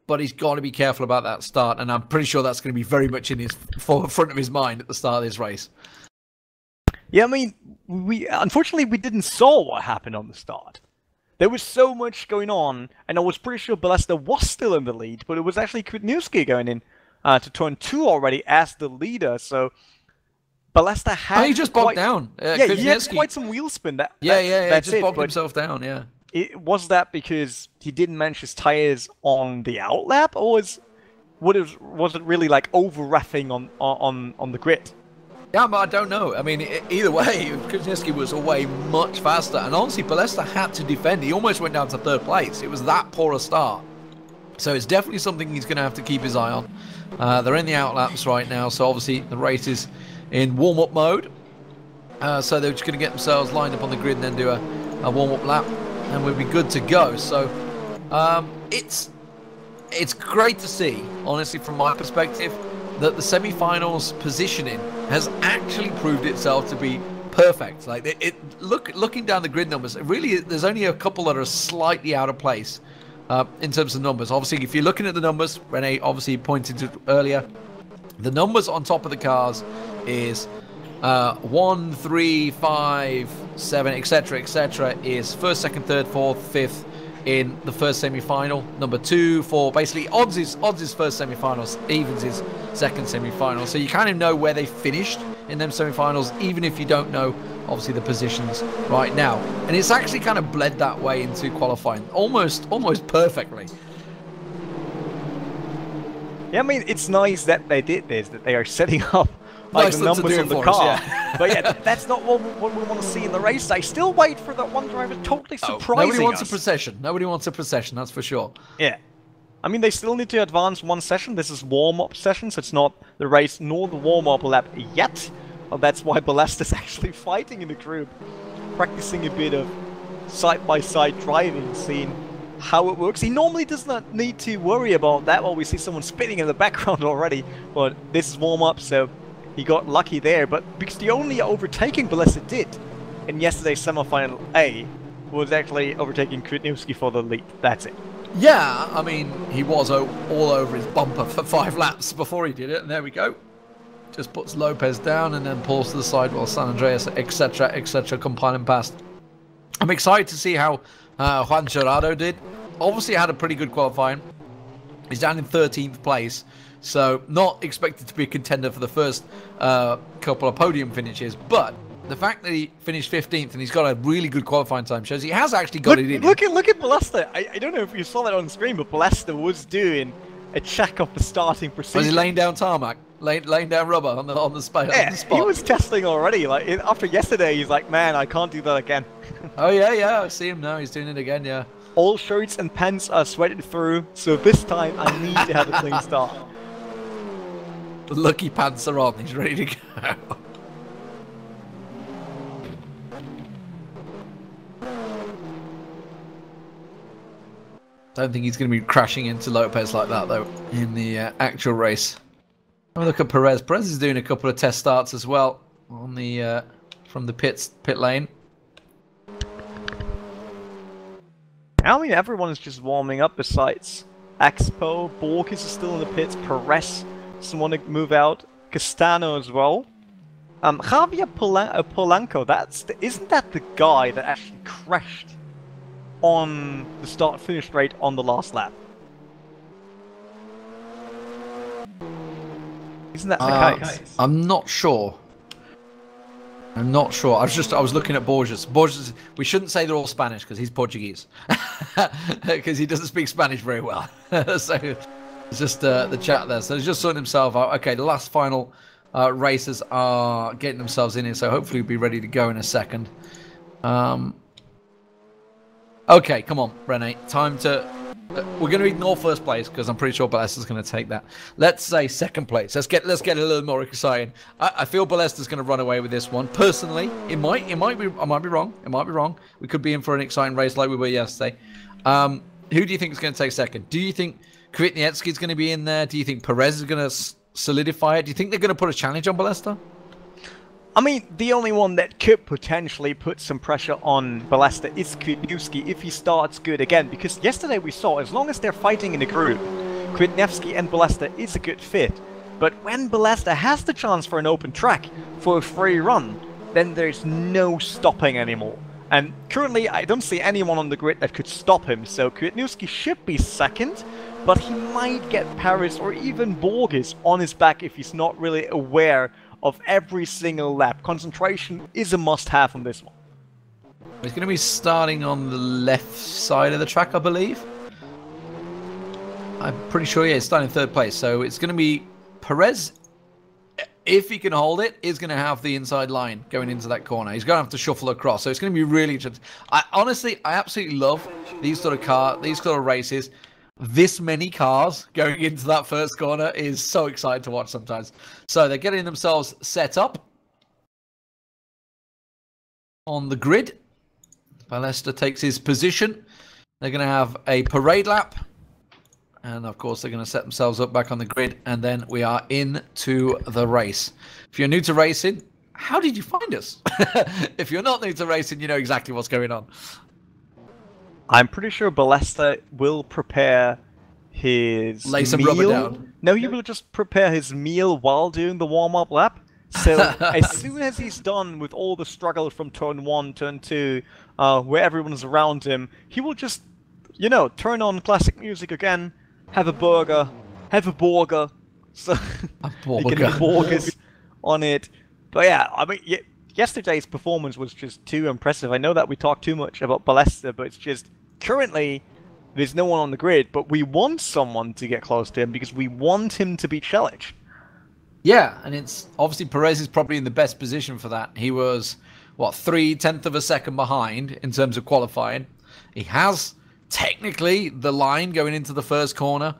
But he's got to be careful about that start, and I'm pretty sure that's going to be very much in his front of his mind at the start of this race. Yeah, I mean, unfortunately we didn't saw what happened on the start. There was so much going on, and I was pretty sure Ballesta was still in the lead, but it was actually Kvitniewski going in to turn 2 already as the leader, so Ballesta had... Oh, he just bogged down. Yeah, he had quite some wheel spin. He just bogged himself down, yeah. Was that because he didn't manage his tires on the outlap, or was it really like over-reffing on the grid? Yeah, but I don't know. I mean, either way, Kvitniewski was away much faster. And honestly, Ballesta had to defend. He almost went down to 3rd place. It was that poor a start. So it's definitely something he's going to have to keep his eye on. They're in the outlaps right now. So obviously the race is in warm-up mode. So they're just going to get themselves lined up on the grid and then do a warm-up lap. And we'll be good to go. So it's great to see, honestly, from my perspective, that the semi-finals positioning has actually proved itself to be perfect. Like looking down the grid numbers, really, there's only a couple that are slightly out of place in terms of numbers. Obviously, if you're looking at the numbers, Rene obviously pointed to earlier, the numbers on top of the cars is 1, 3, 5, 7, etc., etc. is 1st, 2nd, 3rd, 4th, 5th in the 1st semi-final. Number 2, 4, basically odds is 1st semi-finals, evens is 2nd semi-final. So you kind of know where they finished in them semi-finals, even if you don't know, obviously, the positions right now. And it's actually kind of bled that way into qualifying, almost perfectly. Yeah, I mean, it's nice that they did this, that they are setting up like the numbers on the car. Yeah. But yeah, that's not what we want to see in the race. I still wait for that one driver totally surprising Nobody wants a procession. Nobody wants a procession, that's for sure. Yeah. I mean, they still need to advance one session. This is warm-up session, so it's not the race nor the warm-up lap yet. Well, that's why Balesta's actually fighting in the group, practicing a bit of side-by-side driving, seeing how it works. He normally does not need to worry about that while we see someone spinning in the background already, but this is warm-up, so he got lucky there. But because the only overtaking Balesta did in yesterday's semifinal A was actually overtaking Kwitniewski for the lead. That's it. Yeah, I mean, he was all over his bumper for 5 laps before he did it, and there we go. Just puts Lopez down and then pulls to the side while San Andreas, etc., compiling past. I'm excited to see how Juan Gerardo did. Obviously had a pretty good qualifying. He's down in 13th place, so not expected to be a contender for the first couple of podium finishes, but the fact that he finished 15th and he's got a really good qualifying time shows he has actually got it in. Look at Balesta. I don't know if you saw that on screen, but Balesta was doing a check of the starting procedure. Was he laying down tarmac? Laying down rubber on the spot? Yeah, he was testing already. Like after yesterday, he's like, man, I can't do that again. Oh yeah, I see him now. He's doing it again, yeah. All shirts and pants are sweated through, so this time I need to have a clean start. The lucky pants are on. He's ready to go. Don't think he's going to be crashing into Lopez like that, though, in the actual race. Oh, look at Perez. Perez is doing a couple of test starts as well on the from the pit lane. I mean, everyone is just warming up besides Expo. Borges is still in the pits. Perez doesn't want to move out. Castano as well. Javier Polanco, isn't that the guy that actually crashed on the start-finish straight on the last lap? Isn't that the case? I'm not sure. I was looking at Borges. Borges, we shouldn't say they're all Spanish because he's Portuguese. Because he doesn't speak Spanish very well. So it's just the chat there. So he's just sorting himself out. Okay, the last final racers are getting themselves in here, so hopefully we'll be ready to go in a second. Okay, come on, Rene. Time to... we're going to ignore first place because I'm pretty sure Balesta's going to take that. Let's say second place. Let's get a little more exciting. I feel Balesta's going to run away with this one. Personally, I might be wrong. It might be wrong. We could be in for an exciting race like we were yesterday. Who do you think is going to take second? Do you think Kwitniewski is going to be in there? Do you think Perez is going to solidify it? Do you think they're going to put a challenge on Balesta? I mean, the only one that could potentially put some pressure on Balesta is Kwitniewski if he starts good again, because yesterday we saw, as long as they're fighting in a group, Kwitniewski and Balesta is a good fit. But when Balesta has the chance for an open track, for a free run, then there's no stopping anymore. And currently, I don't see anyone on the grid that could stop him, so Kwitniewski should be second, but he might get Paris or even Borges on his back if he's not really aware of every single lap. Concentration is a must-have on this one. He's going to be starting on the left side of the track, I believe. I'm pretty sure, yeah, he's starting in third place. So it's going to be Perez, if he can hold it, is going to have the inside line going into that corner. He's going to have to shuffle across. So it's going to be really interesting. I absolutely love these sort of races. This many cars going into that first corner is so exciting to watch sometimes. So they're getting themselves set up on the grid. Balesta takes his position. They're going to have a parade lap. And of course, they're going to set themselves up back on the grid. And then we are into the race. If you're new to racing, how did you find us? If you're not new to racing, you know exactly what's going on. I'm pretty sure Balesta will prepare his Lay some meal. rubber down. No, he will just prepare his meal while doing the warm-up lap. So as soon as he's done with all the struggle from turn 1, turn 2, where everyone's around him, he will just, you know, turn on classic music again, have a burger, so he can have burgers on it. But yeah, I mean, yesterday's performance was just too impressive. I know that we talked too much about Balesta, but it's just currently there's no one on the grid, but we want someone to get close to him because we want him to beat Celic. Yeah, and it's obviously Perez is probably in the best position for that. He was, what, 0.3 of a second behind in terms of qualifying. He has technically the line going into the first corner.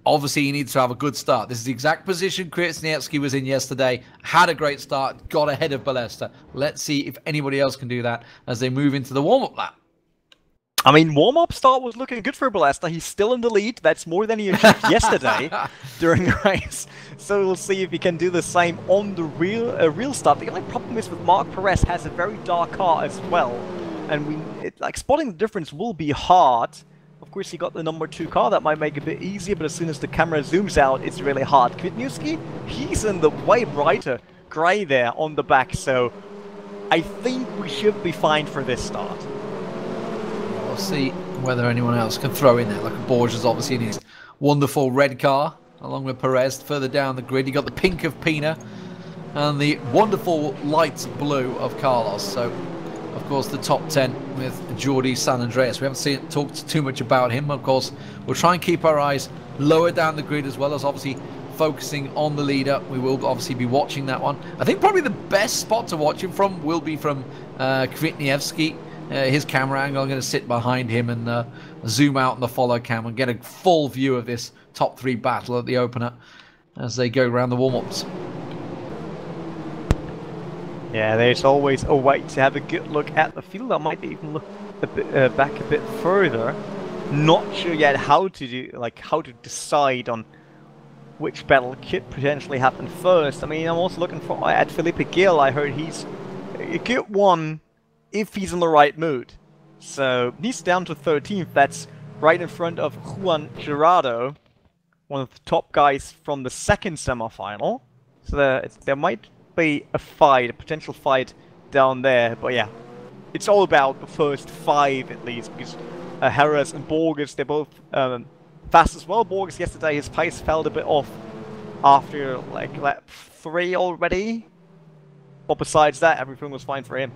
obviously he needs to have a good start. This is the exact position Krasniewski was in yesterday. Had a great start, got ahead of Balesta. Let's see if anybody else can do that as they move into the warm-up lap. I mean, warm-up start was looking good for Balesta. He's still in the lead. That's more than he achieved yesterday during the race. So we'll see if he can do the same on the real start. The only problem is with Marc Perez has a very dark car as well, and like spotting the difference will be hard. Of course, he got the number 2 car. That might make it a bit easier, but as soon as the camera zooms out, it's really hard. Kwitniewski, he's in the way brighter grey there on the back, so I think we should be fine for this start. We'll see whether anyone else can throw in there. Like Borges, obviously, in his wonderful red car, along with Perez further down the grid. You got the pink of Pina and the wonderful light blue of Carlos. So, of course, the top 10 with Jordi San Andreas. We haven't talked too much about him. Of course, we'll try and keep our eyes lower down the grid, as well as obviously focusing on the leader. We will obviously be watching that one. I think probably the best spot to watch him from will be from Kwitniewski. His camera angle. I'm going to sit behind him and zoom out on the follow cam and get a full view of this top 3 battle at the opener as they go around the warm-ups. Yeah, there's always a way to have a good look at the field. I might even look a bit, back a bit further. Not sure yet how to decide on which battle could potentially happen first. I mean, I'm also looking at Felipe Gil. I heard he's a good one if he's in the right mood. So he's down to 13th. That's right in front of Juan Gerardo, one of the top guys from the second semi-final. So there might be a potential fight down there. But yeah, it's all about the first 5 at least, because Harris and Borges, they're both fast as well. Borges yesterday, his pace fell a bit off after like lap 3 already. But besides that, everything was fine for him.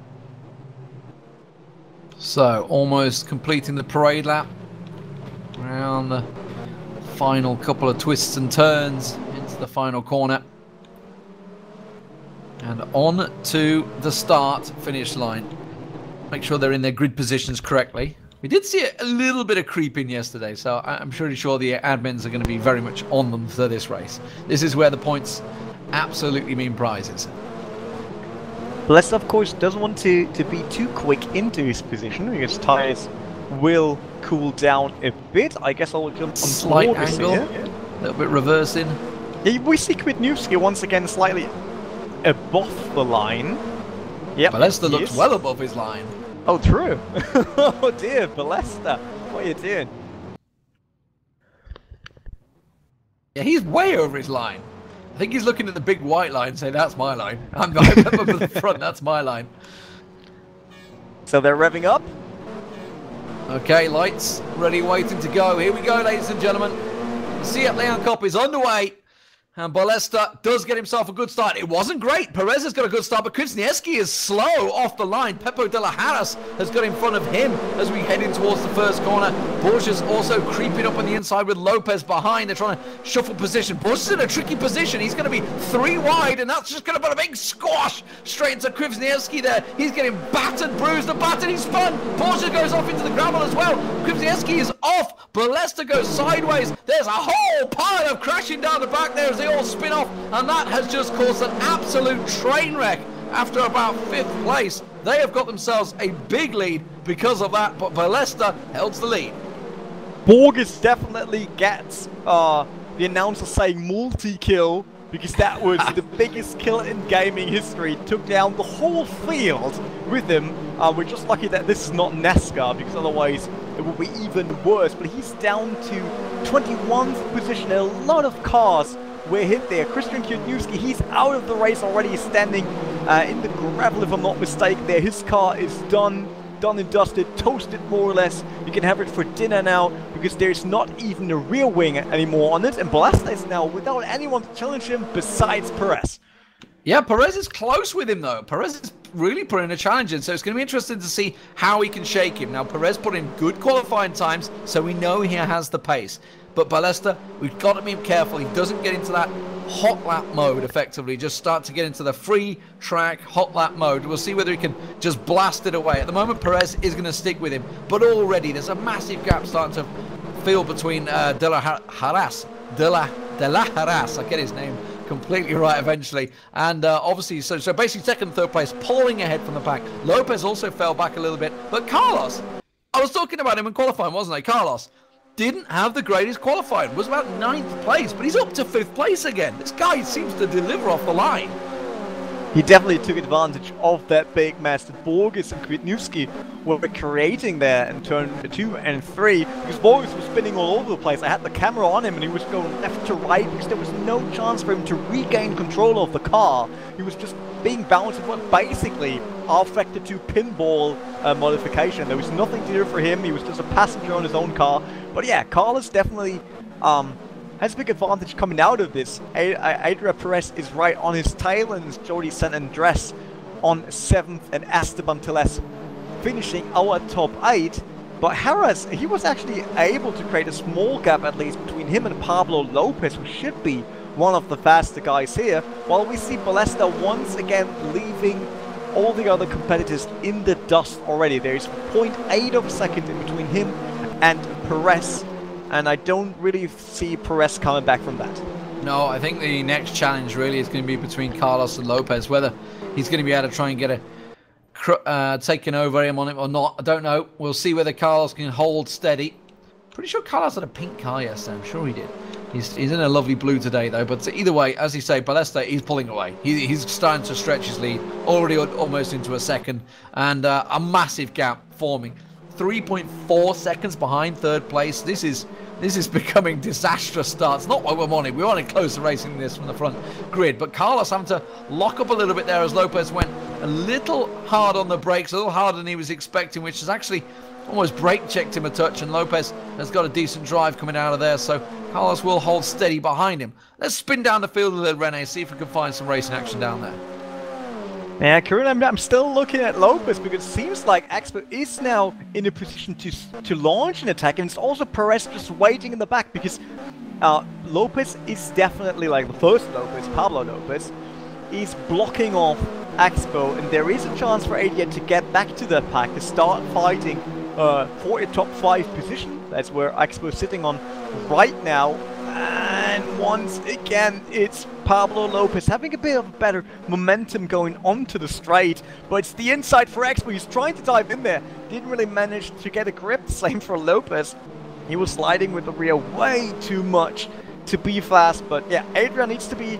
So, almost completing the parade lap. Around the final couple of twists and turns into the final corner. And on to the start-finish line. Make sure they're in their grid positions correctly. We did see a little bit of creeping yesterday, so I'm pretty sure the admins are going to be very much on them for this race. This is where the points absolutely mean prizes. Balesta, of course, doesn't want to be too quick into his position because tires will cool down a bit. I guess I'll jump on slight angle, a little bit reversing. Yeah, we see Kwitniewski once again slightly above the line. Yep, Balesta looks well above his line. Oh, true. Oh dear, Balesta, what are you doing? Yeah, he's way over his line. I think he's looking at the big white line saying, that's my line. I'm up at the front, that's my line. So they're revving up. Okay, lights ready, waiting to go. Here we go, ladies and gentlemen. The Seat León Cup is underway. And Balesta does get himself a good start. It wasn't great. Perez has got a good start, but Krasniewski is slow off the line. Pepo de la Harras has got in front of him as we head in towards the first corner. Borges also creeping up on the inside with Lopez behind. They're trying to shuffle position. Borges in a tricky position. He's going to be 3 wide, and that's just going to put a big squash straight into Krasniewski there. He's getting battered, bruised, and battered. He's spun. Borges goes off into the gravel as well. Krasniewski is off. Balesta goes sideways. There's a whole pile of crashing down the back there as they all spin off, and that has just caused an absolute train wreck. After about 5th place, they have got themselves a big lead because of that, but Balesta holds the lead. Borges definitely gets the announcer saying multi-kill, because that was the biggest kill in gaming history. Took down the whole field with him. We're just lucky that this is not NASCAR, because otherwise it would be even worse. But he's down to 21st position. A lot of cars were hit there. Christian Kwitniewski, he's out of the race already. He's standing in the gravel, if I'm not mistaken there. His car is done and dusted, toasted more or less. You can have it for dinner now, because there's not even a rear wing anymore on it. And Balesta is now without anyone to challenge him besides Perez. Yeah, Perez is close with him though. Perez is really putting a challenge in, so it's going to be interesting to see how he can shake him. Now, Perez put in good qualifying times, so we know he has the pace. But Balesta, we've got to be careful. He doesn't get into that hot lap mode effectively. Just start to get into the free track hot lap mode. We'll see whether he can just blast it away. At the moment, Perez is going to stick with him. But already there's a massive gap starting to feel between De La Harras de la Haras. I get his name completely right eventually. And obviously, so basically second and third place, pulling ahead from the pack. Lopez also fell back a little bit. But Carlos, I was talking about him in qualifying, wasn't I? Carlos didn't have the greatest qualifying. Was about 9th place, but he's up to 5th place again. This guy seems to deliver off the line. He definitely took advantage of that big mess that Borges and Kwitniewski were creating there in turn 2 and 3, because Borges was spinning all over the place. I had the camera on him and he was going left to right because there was no chance for him to regain control of the car. He was just being bounced with what basically our Factor 2 pinball modification. There was nothing to do for him. He was just a passenger on his own car. But yeah, Carlos definitely has a big advantage coming out of this. Adrian Perez is right on his tail, and it's Jody San Andres on 7th, and Esteban Teles finishing our top 8. But Harris, he was actually able to create a small gap at least between him and Pablo Lopez, who should be one of the faster guys here, while we see Ballesta once again leaving all the other competitors in the dust already. There is 0.8 of a second in between him and Perez, and I don't really see Perez coming back from that. No, I think the next challenge really is going to be between Carlos and Lopez. Whether he's going to be able to try and get a taken over him on it or not, I don't know. We'll see whether Carlos can hold steady. Pretty sure Carlos had a pink car yesterday. I'm sure he did. He's in a lovely blue today, though. But either way, as you say, Ballesta, he's pulling away. He's starting to stretch his lead, already almost into a second, and a massive gap forming. 3.4 seconds behind third place. This is becoming disastrous starts. Not what we wanted. We wanted closer racing this from the front grid. But Carlos having to lock up a little bit there as Lopez went a little hard on the brakes, a little harder than he was expecting, which has actually almost brake checked him a touch, and Lopez has got a decent drive coming out of there, so Carlos will hold steady behind him. Let's spin down the field a little, Rene, see if we can find some racing action down there. Yeah, currently I'm still looking at Lopez, because it seems like Expo is now in a position to launch an attack, and it's also Perez just waiting in the back, because Lopez is definitely, like the first Lopez, Pablo Lopez, is blocking off Expo, and there is a chance for ADN to get back to the pack, to start fighting for a top 5 position. That's where Expo is sitting on right now. And once again, it's Pablo Lopez having a bit of better momentum going onto the straight, but it's the inside for Expo. He's trying to dive in there, didn't really manage to get a grip. Same for Lopez. He was sliding with the rear way too much to be fast, but yeah, Adrian needs to be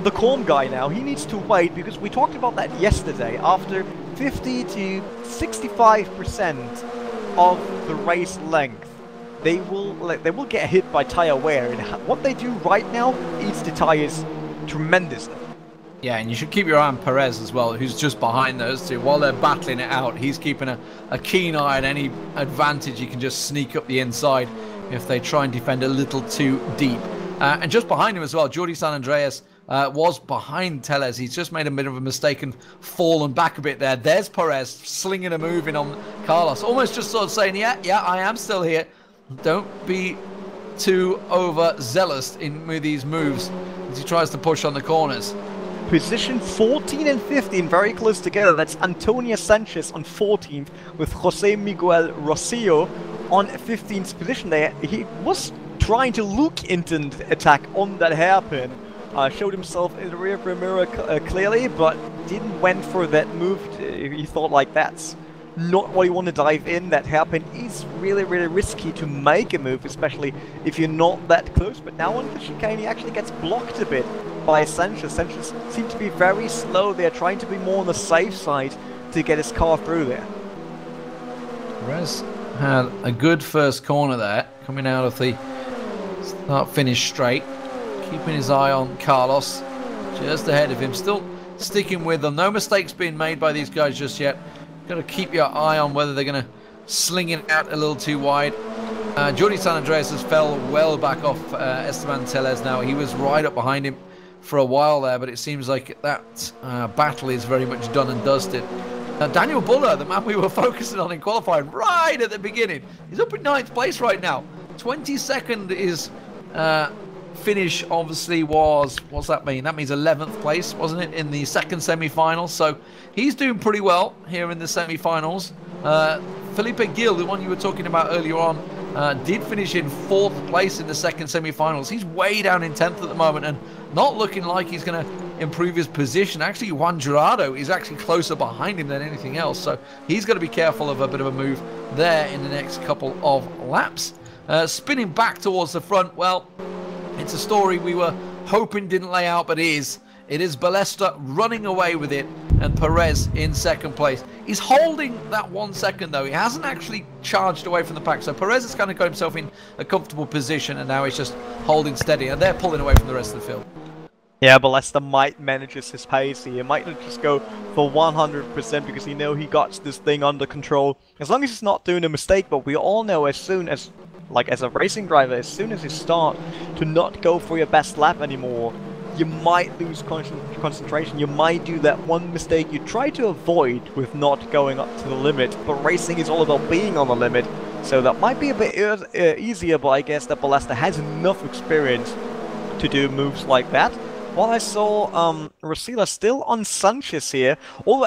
the calm guy now. He needs to wait, because we talked about that yesterday. After 50 to 65% of the race length, they will get hit by tire wear, and what they do right now eats the tires tremendously. Yeah, and you should keep your eye on Perez as well, who's just behind those two. While they're battling it out, he's keeping a keen eye on any advantage he can just sneak up the inside if they try and defend a little too deep. And just behind him as well, Jordi San Andreas was behind Teles. He's just made a bit of a mistake and fallen back a bit there. There's Perez slinging a move in on Carlos, almost just sort of saying, yeah, I am still here. Don't be too overzealous in these moves as he tries to push on the corners. Position 14 and 15 very close together. That's Antonio Sanchez on 14th with Jose Miguel Rosillo on 15th position there. He was trying to look into the attack on that hairpin. Showed himself in the rear view mirror clearly, but didn't went for that move. He thought, like, that's not what you want to dive in. That hairpin is really, really risky to make a move, especially if you're not that close. But now on the chicane, he actually gets blocked a bit by Sanchez. Sanchez seems to be very slow there, trying to be more on the safe side to get his car through there. Perez had a good first corner there, coming out of the start-finish straight. Keeping his eye on Carlos, just ahead of him. Still sticking with them. No mistakes being made by these guys just yet. Got to keep your eye on whether they're going to sling it out a little too wide. Jordi San Andreas has fell well back off Esteban Teles now. He was right up behind him for a while there, but it seems like that battle is very much done and dusted. Daniel Buller, the man we were focusing on in qualifying right at the beginning, he's up in 9th place right now. 22nd is finish obviously was, what's that mean? That means 11th place, wasn't it, in the second semi-final? So he's doing pretty well here in the semi-finals. Felipe Gil, the one you were talking about earlier on, did finish in 4th place in the second semi-finals. He's way down in 10th at the moment and not looking like he's going to improve his position. Actually, Juan Gerardo is actually closer behind him than anything else, so he's got to be careful of a bit of a move there in the next couple of laps. Spinning back towards the front, well, it's a story we were hoping didn't lay out, but it is. It is Ballesta running away with it and Perez in 2nd place. He's holding that 1 second though. He hasn't actually charged away from the pack. So Perez has kind of got himself in a comfortable position and now he's just holding steady. And they're pulling away from the rest of the field. Yeah, Ballesta might manage his pace. He might not just go for 100% because he know he got this thing under control. As long as he's not doing a mistake, but we all know as soon as, like as a racing driver, as soon as you start to not go for your best lap anymore, you might lose concentration. You might do that one mistake you try to avoid with not going up to the limit, but racing is all about being on the limit, so that might be a bit easier, but I guess that Ballesta has enough experience to do moves like that. While I saw Rosilla still on Sanchez here,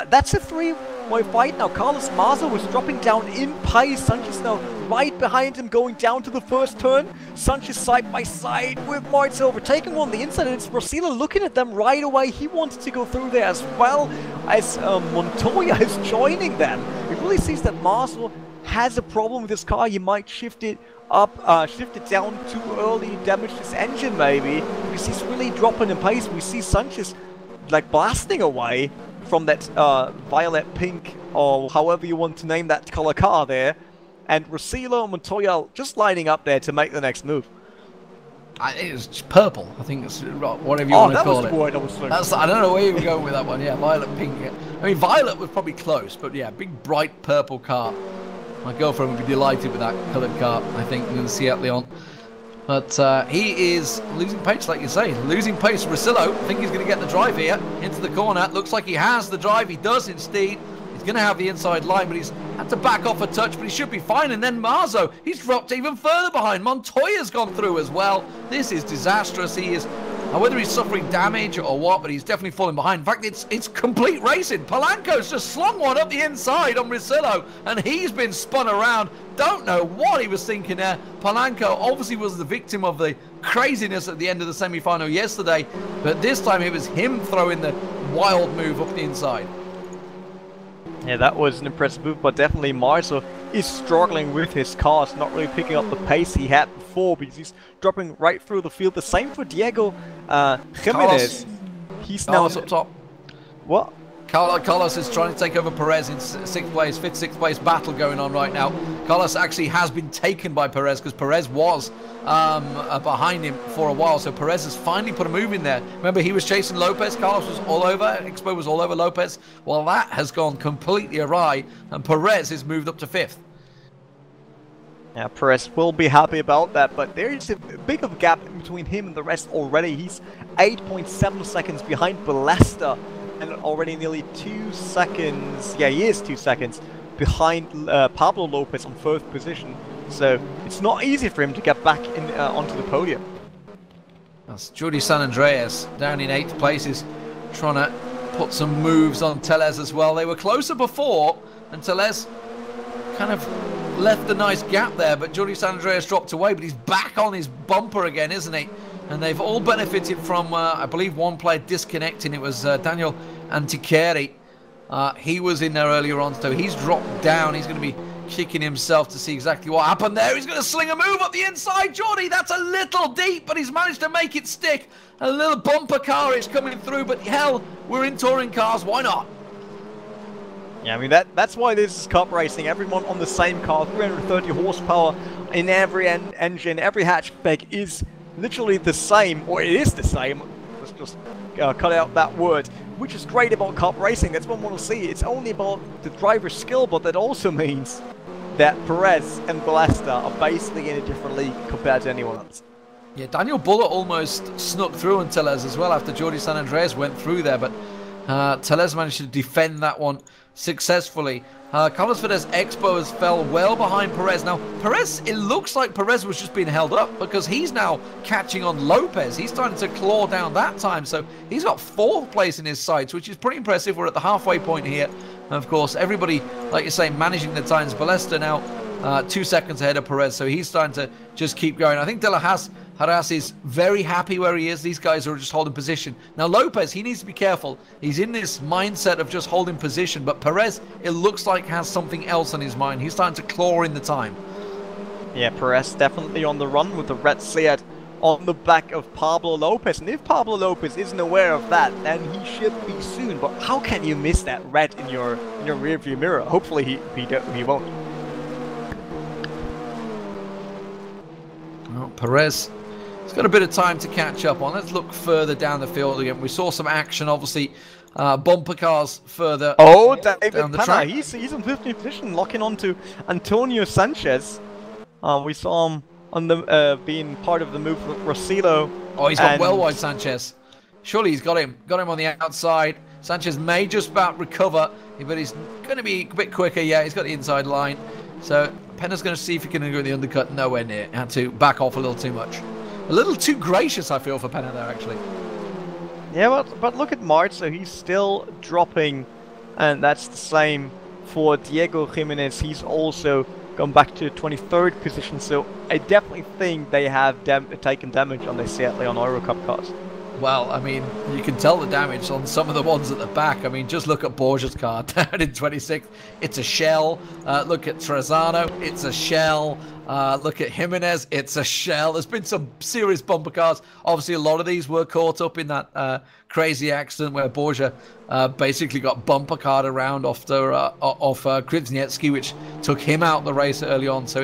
that's a three-way fight now. Carlos Maza was dropping down in pace. Sanchez now right behind him, going down to the first turn. Sanchez side by side with Martz overtaking on the inside, and it's Rosilla looking at them right away. He wanted to go through there as well as Montoya is joining them. It really sees that Maza has a problem with his car. He might shift it up, shift it down too early, damage his engine maybe, because he's really dropping in pace. We see Sanchez like blasting away from that violet pink, or however you want to name that color car there, and Rosillo and Montoya just lining up there to make the next move. It was purple, I think it's whatever you want to call it. The word I was looking for. I don't know where you were going with that one. Yeah, violet pink. I mean, violet was probably close, but yeah, big bright purple car. My girlfriend would be delighted with that coloured car, I think, in the Seat León. But he is losing pace, like you say. Losing pace. Rosillo, I think he's going to get the drive here into the corner. Looks like he has the drive. He does indeed. He's going to have the inside line, but he's had to back off a touch, but he should be fine. And then Marzo, he's dropped even further behind. Montoya's gone through as well. This is disastrous. He is... whether he's suffering damage or what, but he's definitely falling behind. In fact, it's complete racing. Polanco's just slung one up the inside on Rosillo, and he's been spun around. Don't know what he was thinking there. Polanco obviously was the victim of the craziness at the end of the semi-final yesterday, but this time it was him throwing the wild move up the inside. Yeah, that was an impressive move, but definitely Marzo is struggling with his cars, not really picking up the pace he had before because he's dropping right through the field. The same for Diego Jimenez. He's now up top. What? Carlos is trying to take over Perez in 6th place, 5th, 6th place battle going on right now. Carlos actually has been taken by Perez because Perez was behind him for a while. So Perez has finally put a move in there. Remember, he was chasing Lopez. Carlos was all over. Expo was all over Lopez. Well, that has gone completely awry, and Perez has moved up to 5th. Yeah, Perez will be happy about that, but there is a big of a gap between him and the rest already. He's 8.7 seconds behind Ballesta, and already nearly 2 seconds, yeah, he is 2 seconds behind Pablo Lopez on 4th position. So it's not easy for him to get back in onto the podium. That's Jordi San Andreas down in 8th place, is trying to put some moves on Tellez as well. They were closer before, and Tellez kind of left a nice gap there, but Jordi San Andreas dropped away, but he's back on his bumper again, isn't he? And they've all benefited from, I believe, one player disconnecting. It was Daniel Antiqueri. He was in there earlier on, so he's dropped down. He's going to be kicking himself to see exactly what happened there. He's going to sling a move up the inside. Jordi, that's a little deep, but he's managed to make it stick. A little bumper car is coming through, but hell, we're in touring cars. Why not? Yeah, I mean, that's why this is cup racing. Everyone on the same car, 330 horsepower in every engine, every hatchback is literally the same, or it is the same. Let's just cut out that word, which is great about cup racing. That's what I want to see. It's only about the driver's skill, but that also means that Perez and Ballesta are basically in a different league compared to anyone else. Yeah, Daniel Buller almost snuck through on Tellez as well after Jordi San Andreas went through there, but Tellez managed to defend that one successfully. Carlos Fedez Expo fell well behind Perez. Now, Perez, it looks like Perez was just being held up because he's now catching on Lopez. He's starting to claw down that time, so he's got 4th place in his sights, which is pretty impressive. We're at the halfway point here. And of course, everybody, like you say, managing the times. Ballesta now 2 seconds ahead of Perez, so he's starting to just keep going. I think De La Haras is very happy where he is. These guys are just holding position. Now Lopez, he needs to be careful. He's in this mindset of just holding position, but Perez, it looks like has something else on his mind. He's starting to claw in the time. Yeah, Perez definitely on the run with the red Seat on the back of Pablo Lopez. And if Pablo Lopez isn't aware of that, then he should be soon. But how can you miss that red in your rearview mirror? Hopefully he won't. Well, Perez, he's got a bit of time to catch up on. Let's look further down the field again. We saw some action, obviously. Bumper cars further. Oh, David down the Penna, track. he's in 15th position, locking on to Antonio Sanchez. We saw him on the being part of the move with Rosillo. Oh, he's got well wide Sanchez. Surely he's got him on the outside. Sanchez may just about recover, but he's going to be a bit quicker. Yeah, he's got the inside line. So Penna's going to see if he can go in the undercut. Nowhere near. Had to back off a little too much. A little too gracious, I feel, for Penna there, actually. Yeah, but look at March, so he's still dropping, and that's the same for Diego Jimenez. He's also gone back to 23rd position, so I definitely think they have taken damage on their Seat León Eurocup cars. Well, I mean, you can tell the damage on some of the ones at the back. I mean, just look at Borgia's car down in 26th. It's a shell. Look at Trezano. It's a shell. Look at Jimenez. It's a shell. There's been some serious bumper cars. Obviously, a lot of these were caught up in that crazy accident where Borgia basically got bumper card around off Krivnietsky, which took him out the race early on. So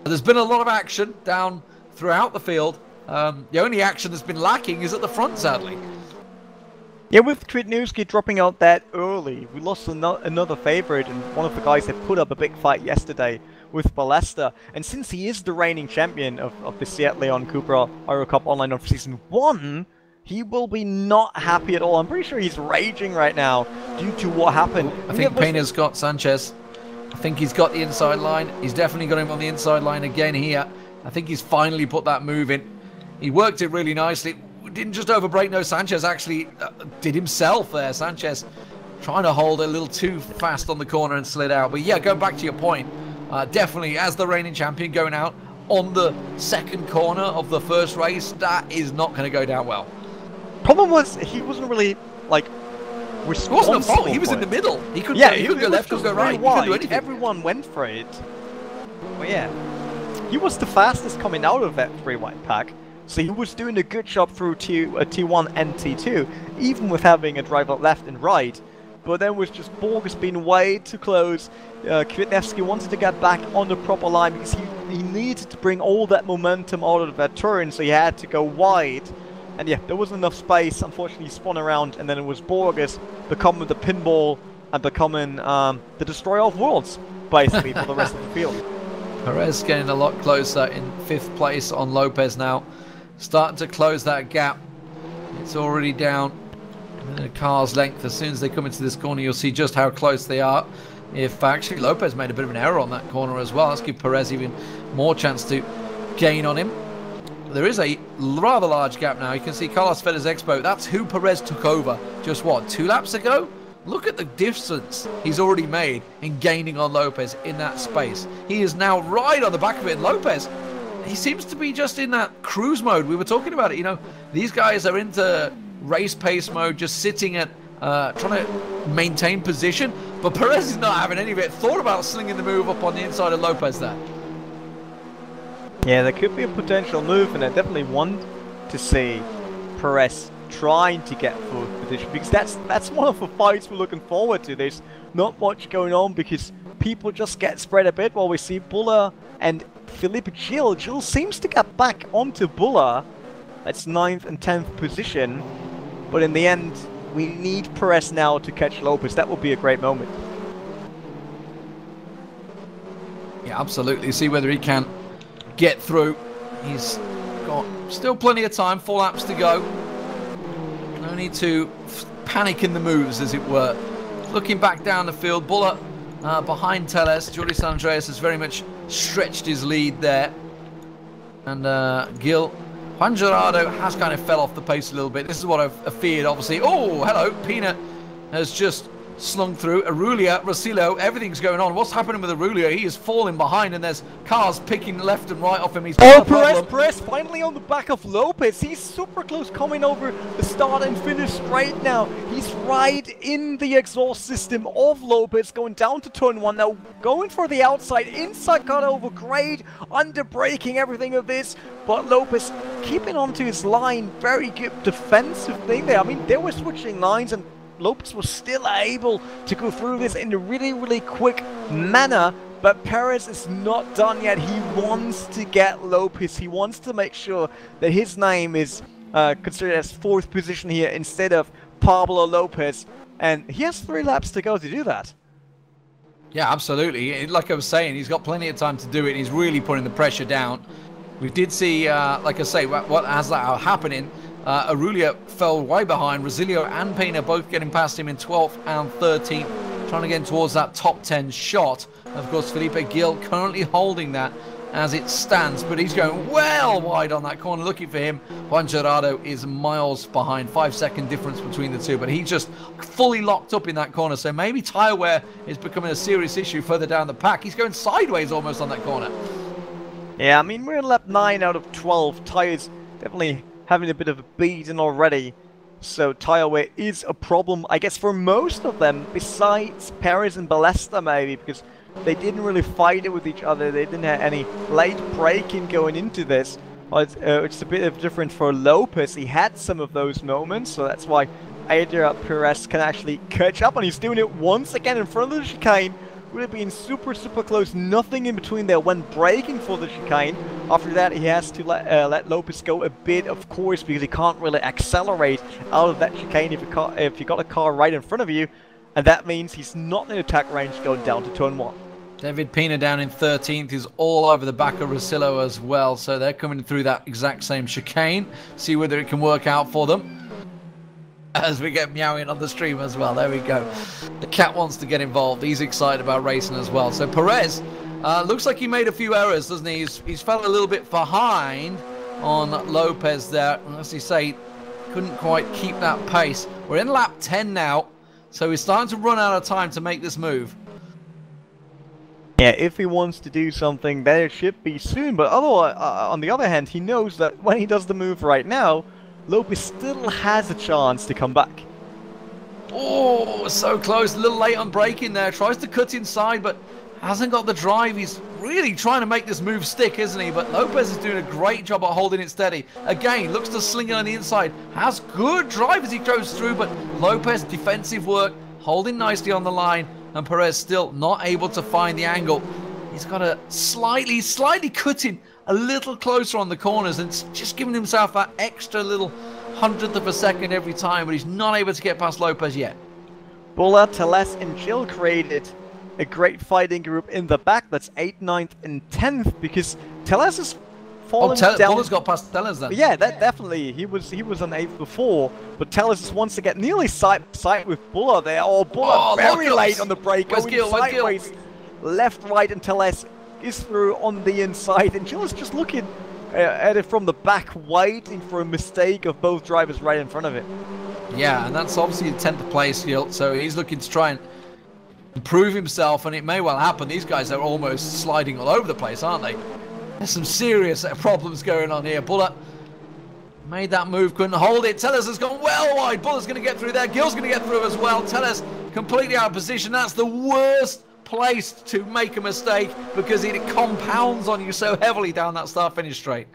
there's been a lot of action down throughout the field. The only action that's been lacking is at the front, sadly. Yeah, with Krivnietsky dropping out that early, we lost another favourite, and one of the guys that put up a big fight yesterday with Ballesta. And since he is the reigning champion of the Seat León Cupra Eurocup Online of Season 1, he will be not happy at all. I'm pretty sure he's raging right now due to what happened. I think Pena's got Sanchez. I think he's got the inside line. He's definitely got him on the inside line again here. I think he's finally put that move in. He worked it really nicely. Didn't just overbrake, no, Sanchez actually did himself there. Sanchez trying to hold a little too fast on the corner and slid out. But yeah, going back to your point, definitely as the reigning champion going out on the second corner of the first race, that is not going to go down well. Problem was, he wasn't really, like, responsible. It wasn't a fault. He was in the middle. He could he could go left, could go right. He couldn't do anything. Everyone went for it. But yeah, he was the fastest coming out of that three-wide pack. So he was doing a good job through T1 and T2, even with having a driver left and right. But then with just Borges being way too close, Krivnietsky wanted to get back on the proper line because he needed to bring all that momentum out of that turn, so he had to go wide. And yeah, there wasn't enough space. Unfortunately, he spun around, and then it was Borges becoming the pinball and becoming the destroyer of worlds, basically, for the rest of the field. Perez getting a lot closer in 5th place on Lopez now. Starting to close that gap. It's already down a car's length. As soon as they come into this corner, you'll see just how close they are. If actually Lopez made a bit of an error on that corner as well, let's give Perez even more chance to gain on him. There is a rather large gap now. You can see Carlos Fedes Expo. That's who Perez took over just, what, 2 laps ago? Look at the distance he's already made in gaining on Lopez in that space. He is now right on the back of it, and Lopez, he seems to be just in that cruise mode. We were talking about it, you know, these guys are into race pace mode, just sitting at, trying to maintain position. But Perez is not having any of it. Thought about slinging the move up on the inside of Lopez there. Yeah, there could be a potential move, and I definitely want to see Perez trying to get 4th position, because that's one of the fights we're looking forward to. There's not much going on because people just get spread a bit while we see Buller and Philippe Gilles. Gilles seems to get back onto Buller. That's 9th and 10th position. But in the end, we need Perez now to catch Lopez. That would be a great moment. Yeah, absolutely. See whether he can get through. He's got still plenty of time. 4 laps to go. No need to panic in the moves, as it were. Looking back down the field, Buller behind Teles. Julius Andreas has very much stretched his lead there. And Juan Gerardo has kind of fell off the pace a little bit. This is what I've feared, obviously. Oh, hello. Pina has just slung through. Aurelio, Rosillo, everything's going on. What's happening with Aurelio? He is falling behind, and there's cars picking left and right off him. He's got a problem. Perez finally on the back of Lopez. He's super close, coming over the start and finish straight now. He's right in the exhaust system of Lopez, going down to turn 1 now, going for the outside. Inside got over, great under braking, everything of this, but Lopez keeping onto his line. Very good defensive thing there. I mean, they were switching lines, and Lopez was still able to go through this in a really quick manner, but Perez is not done yet. He wants to get Lopez. He wants to make sure that his name is considered as 4th position here instead of Pablo Lopez, and he has 3 laps to go to do that. Yeah, absolutely. Like I was saying, he's got plenty of time to do it. He's really putting the pressure down. We did see, like I say, what as that happening, Aurelio fell way behind. Rosillo and Pena both getting past him in 12th and 13th, trying to get towards that top 10 shot. Of course, Felipe Gil currently holding that as it stands, but he's going well wide on that corner, looking for him. Juan Gerardo is miles behind, 5-second difference between the two, but he's just fully locked up in that corner, so maybe tyre wear is becoming a serious issue further down the pack. He's going sideways almost on that corner. Yeah, I mean, we're in lap 9 out of 12. Tyres definitely having a bit of a beating already, so tyre wear is a problem, I guess, for most of them, besides Perez and Ballesta maybe, because they didn't really fight it with each other. They didn't have any late braking going into this. It's a bit of different for Lopez. He had some of those moments, so that's why Adrian Perez can actually catch up, and he's doing it once again in front of the chicane. Really being super close, nothing in between there when braking for the chicane. After that, he has to let Lopez go a bit, of course, because he can't really accelerate out of that chicane if you got a car right in front of you, and that means he's not in attack range going down to turn 1. David Pena down in 13th is all over the back of Rosillo as well, so they're coming through that exact same chicane. See whether it can work out for them. As we get meowing on the stream as well, there we go. The cat wants to get involved. He's excited about racing as well. So Perez looks like he made a few errors, doesn't he? He's fell a little bit behind on Lopez there. As you say, couldn't quite keep that pace. We're in lap 10 now, so he's starting to run out of time to make this move. Yeah, if he wants to do something, then it should be soon. But otherwise, on the other hand, he knows that when he does the move right now, Lopez still has a chance to come back. Oh, so close. A little late on braking there. Tries to cut inside, but hasn't got the drive. He's really trying to make this move stick, isn't he? But Lopez is doing a great job at holding it steady. Again, looks to sling it on the inside. Has good drive as he goes through, but Lopez, defensive work, holding nicely on the line. And Perez still not able to find the angle. He's got a slightly cutting a little closer on the corners and just giving himself that extra little 100th of a second every time, but he's not able to get past Lopez yet. Bulla, Teles, and Gil created a great fighting group in the back. That's 8th, 9th, and 10th, because Teles is falling down. Bulla's got past Teles then. Yeah, that definitely. He was on 8th before, but Teles wants to get nearly side with Bulla there. Oh, Bulla very late on the brake, going sideways, left, right, and Teles is through on the inside, and Gil is just looking at it from the back, waiting for a mistake of both drivers right in front of it. Yeah, and that's obviously the 10th place, Gil, so he's looking to try and improve himself, and it may well happen. These guys are almost sliding all over the place, aren't they? There's some serious problems going on here. Bulla made that move, couldn't hold it. Teles has gone well wide. Bulla's going to get through there. Gil's going to get through as well. Teles completely out of position. That's the worst place to make a mistake because it compounds on you so heavily down that start-finish straight.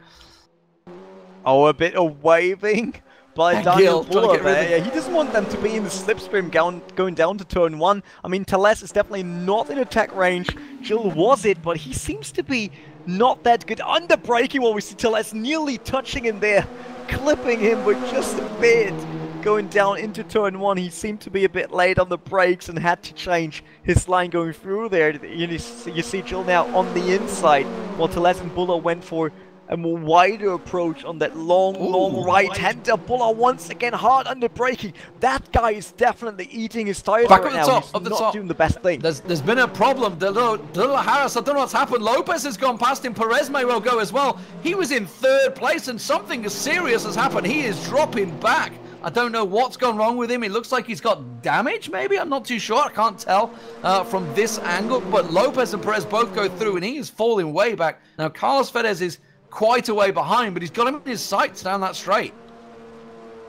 Oh, a bit of waving by Daniel Bulla there. Yeah, he doesn't want them to be in the slipstream going down to turn 1. I mean, Teles is definitely not in attack range. Gil was it, but he seems to be not that good. Under braking, while we see Teles nearly touching him there, clipping him with just a bit. Going down into turn 1, he seemed to be a bit late on the brakes and had to change his line going through there. You see Gil now on the inside, while Teles and Bulla went for a more wider approach on that long right-hander. Bulla once again hard under braking. That guy is definitely eating his tires back right at now. He's not doing the best thing. There's been a problem. The little Harris, I don't know what's happened. Lopez has gone past him. Perez may well go as well. He was in 3rd place and something serious has happened. He is dropping back. I don't know what's gone wrong with him. It looks like he's got damage, maybe? I'm not too sure. I can't tell from this angle. But Lopez and Perez both go through, and he is falling way back. Now, Carlos Perez is quite a way behind, but he's got him in his sights down that straight.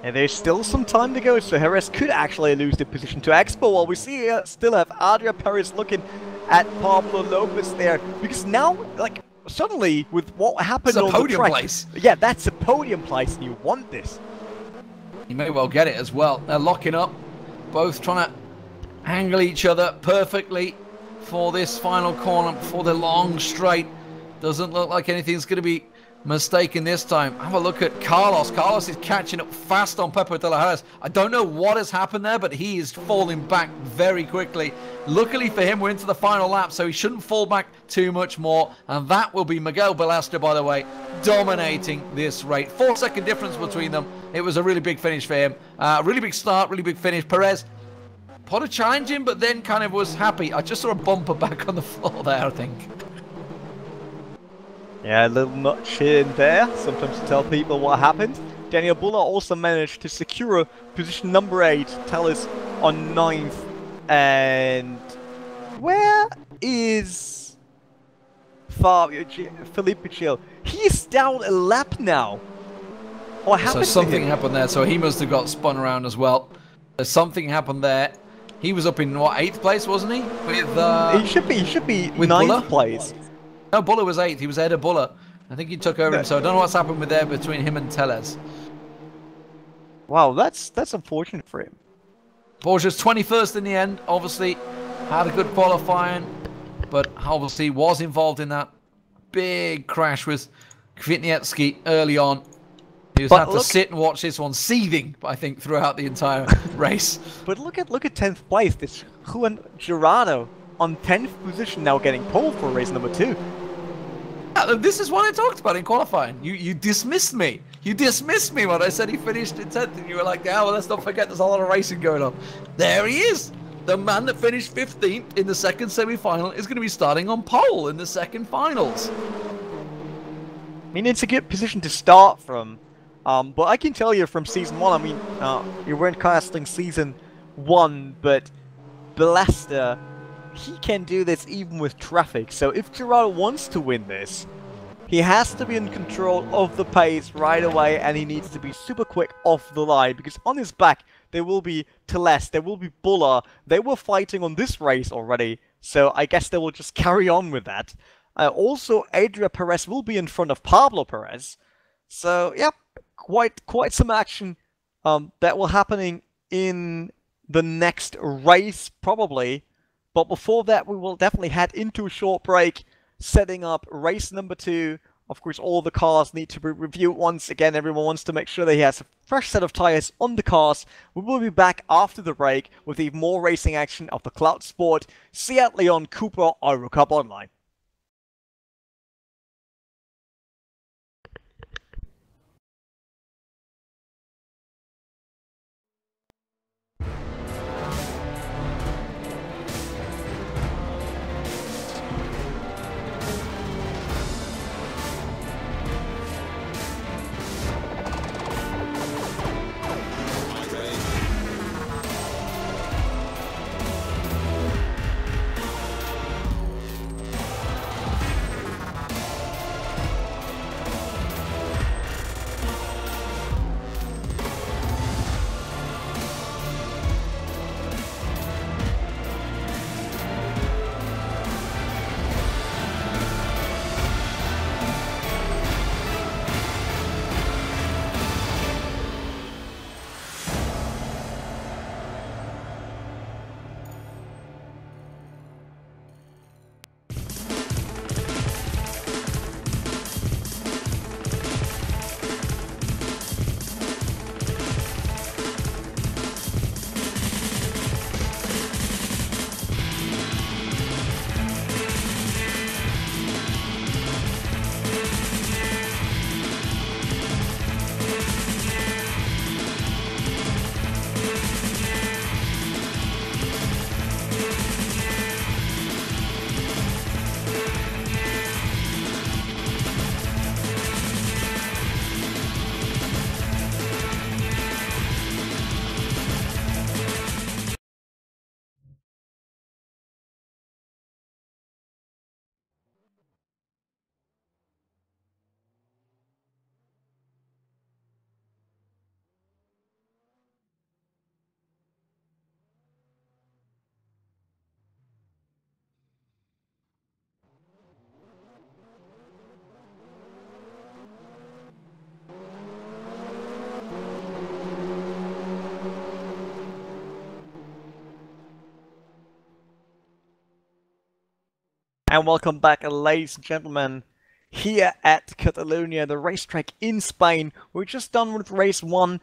And there's still some time to go, so Perez could actually lose the position to Expo. While we still have Adrian Perez looking at Pablo Lopez there. Because now, like, suddenly, with what happened on the track... It's a podium place. Yeah, that's a podium place, and you want this. You may well get it as well. They're locking up, both trying to angle each other perfectly for this final corner, for the long straight. Doesn't look like anything's going to be mistaken this time. Have a look at Carlos. Carlos is catching up fast on Pepe de la Harris. I don't know what has happened there, but he is falling back very quickly. Luckily for him, we're into the final lap, so he shouldn't fall back too much more. And that will be Miguel Velasco, by the way, dominating this race. 4-second difference between them. It was a really big finish for him. Really big start, really big finish. Perez put a challenge in, but then kind of was happy. I just saw a bumper back on the floor there, I think. Yeah, a little notch here and there, sometimes to tell people what happened. Daniel Buller also managed to secure position number 8, Tellus on 9th. And where is Felipe Gil? He's down a lap now. What happened? So something happened there, so he must have got spun around as well. There's something happened there. He was up in, what, 8th place, wasn't he? With, he should be 9th place. No, Buller was 8th. He was ahead of Buller. I think he took over him, so I don't know what's happened with there between him and Tellez. Wow, that's unfortunate for him. Borges 21st in the end. Obviously, had a good qualifying, but obviously was involved in that big crash with Kvitniewski early on. He was had to sit and watch this one seething, I think, throughout the entire race. But look at 10th place. This Juan Gerardo on 10th position now, getting pole for race number 2. Yeah, this is what I talked about in qualifying. You dismissed me. You dismissed me when I said he finished in 10th, and you were like, yeah, well, let's not forget there's a lot of racing going on. There he is. The man that finished 15th in the second semi-final is going to be starting on pole in the second finals. I mean, it's a good position to start from. But I can tell you from season 1, I mean, you weren't casting season 1, but Belasta, he can do this even with traffic. So if Gerardo wants to win this, he has to be in control of the pace right away, and he needs to be super quick off the line, because on his back there will be Teles, there will be Buller. They were fighting on this race already, so I guess they will just carry on with that. Also, Adrian Perez will be in front of Pablo Perez. So, yep, quite some action that will happening in the next race, probably. But before that, we will definitely head into a short break, setting up race number 2. Of course, all the cars need to be reviewed once again. Everyone wants to make sure that he has a fresh set of tires on the cars. We will be back after the break with even more racing action of the Cloud Sport Seat León Cupra Eurocup Online. And welcome back, ladies and gentlemen, here at Catalunya, the racetrack in Spain. We're just done with race 1.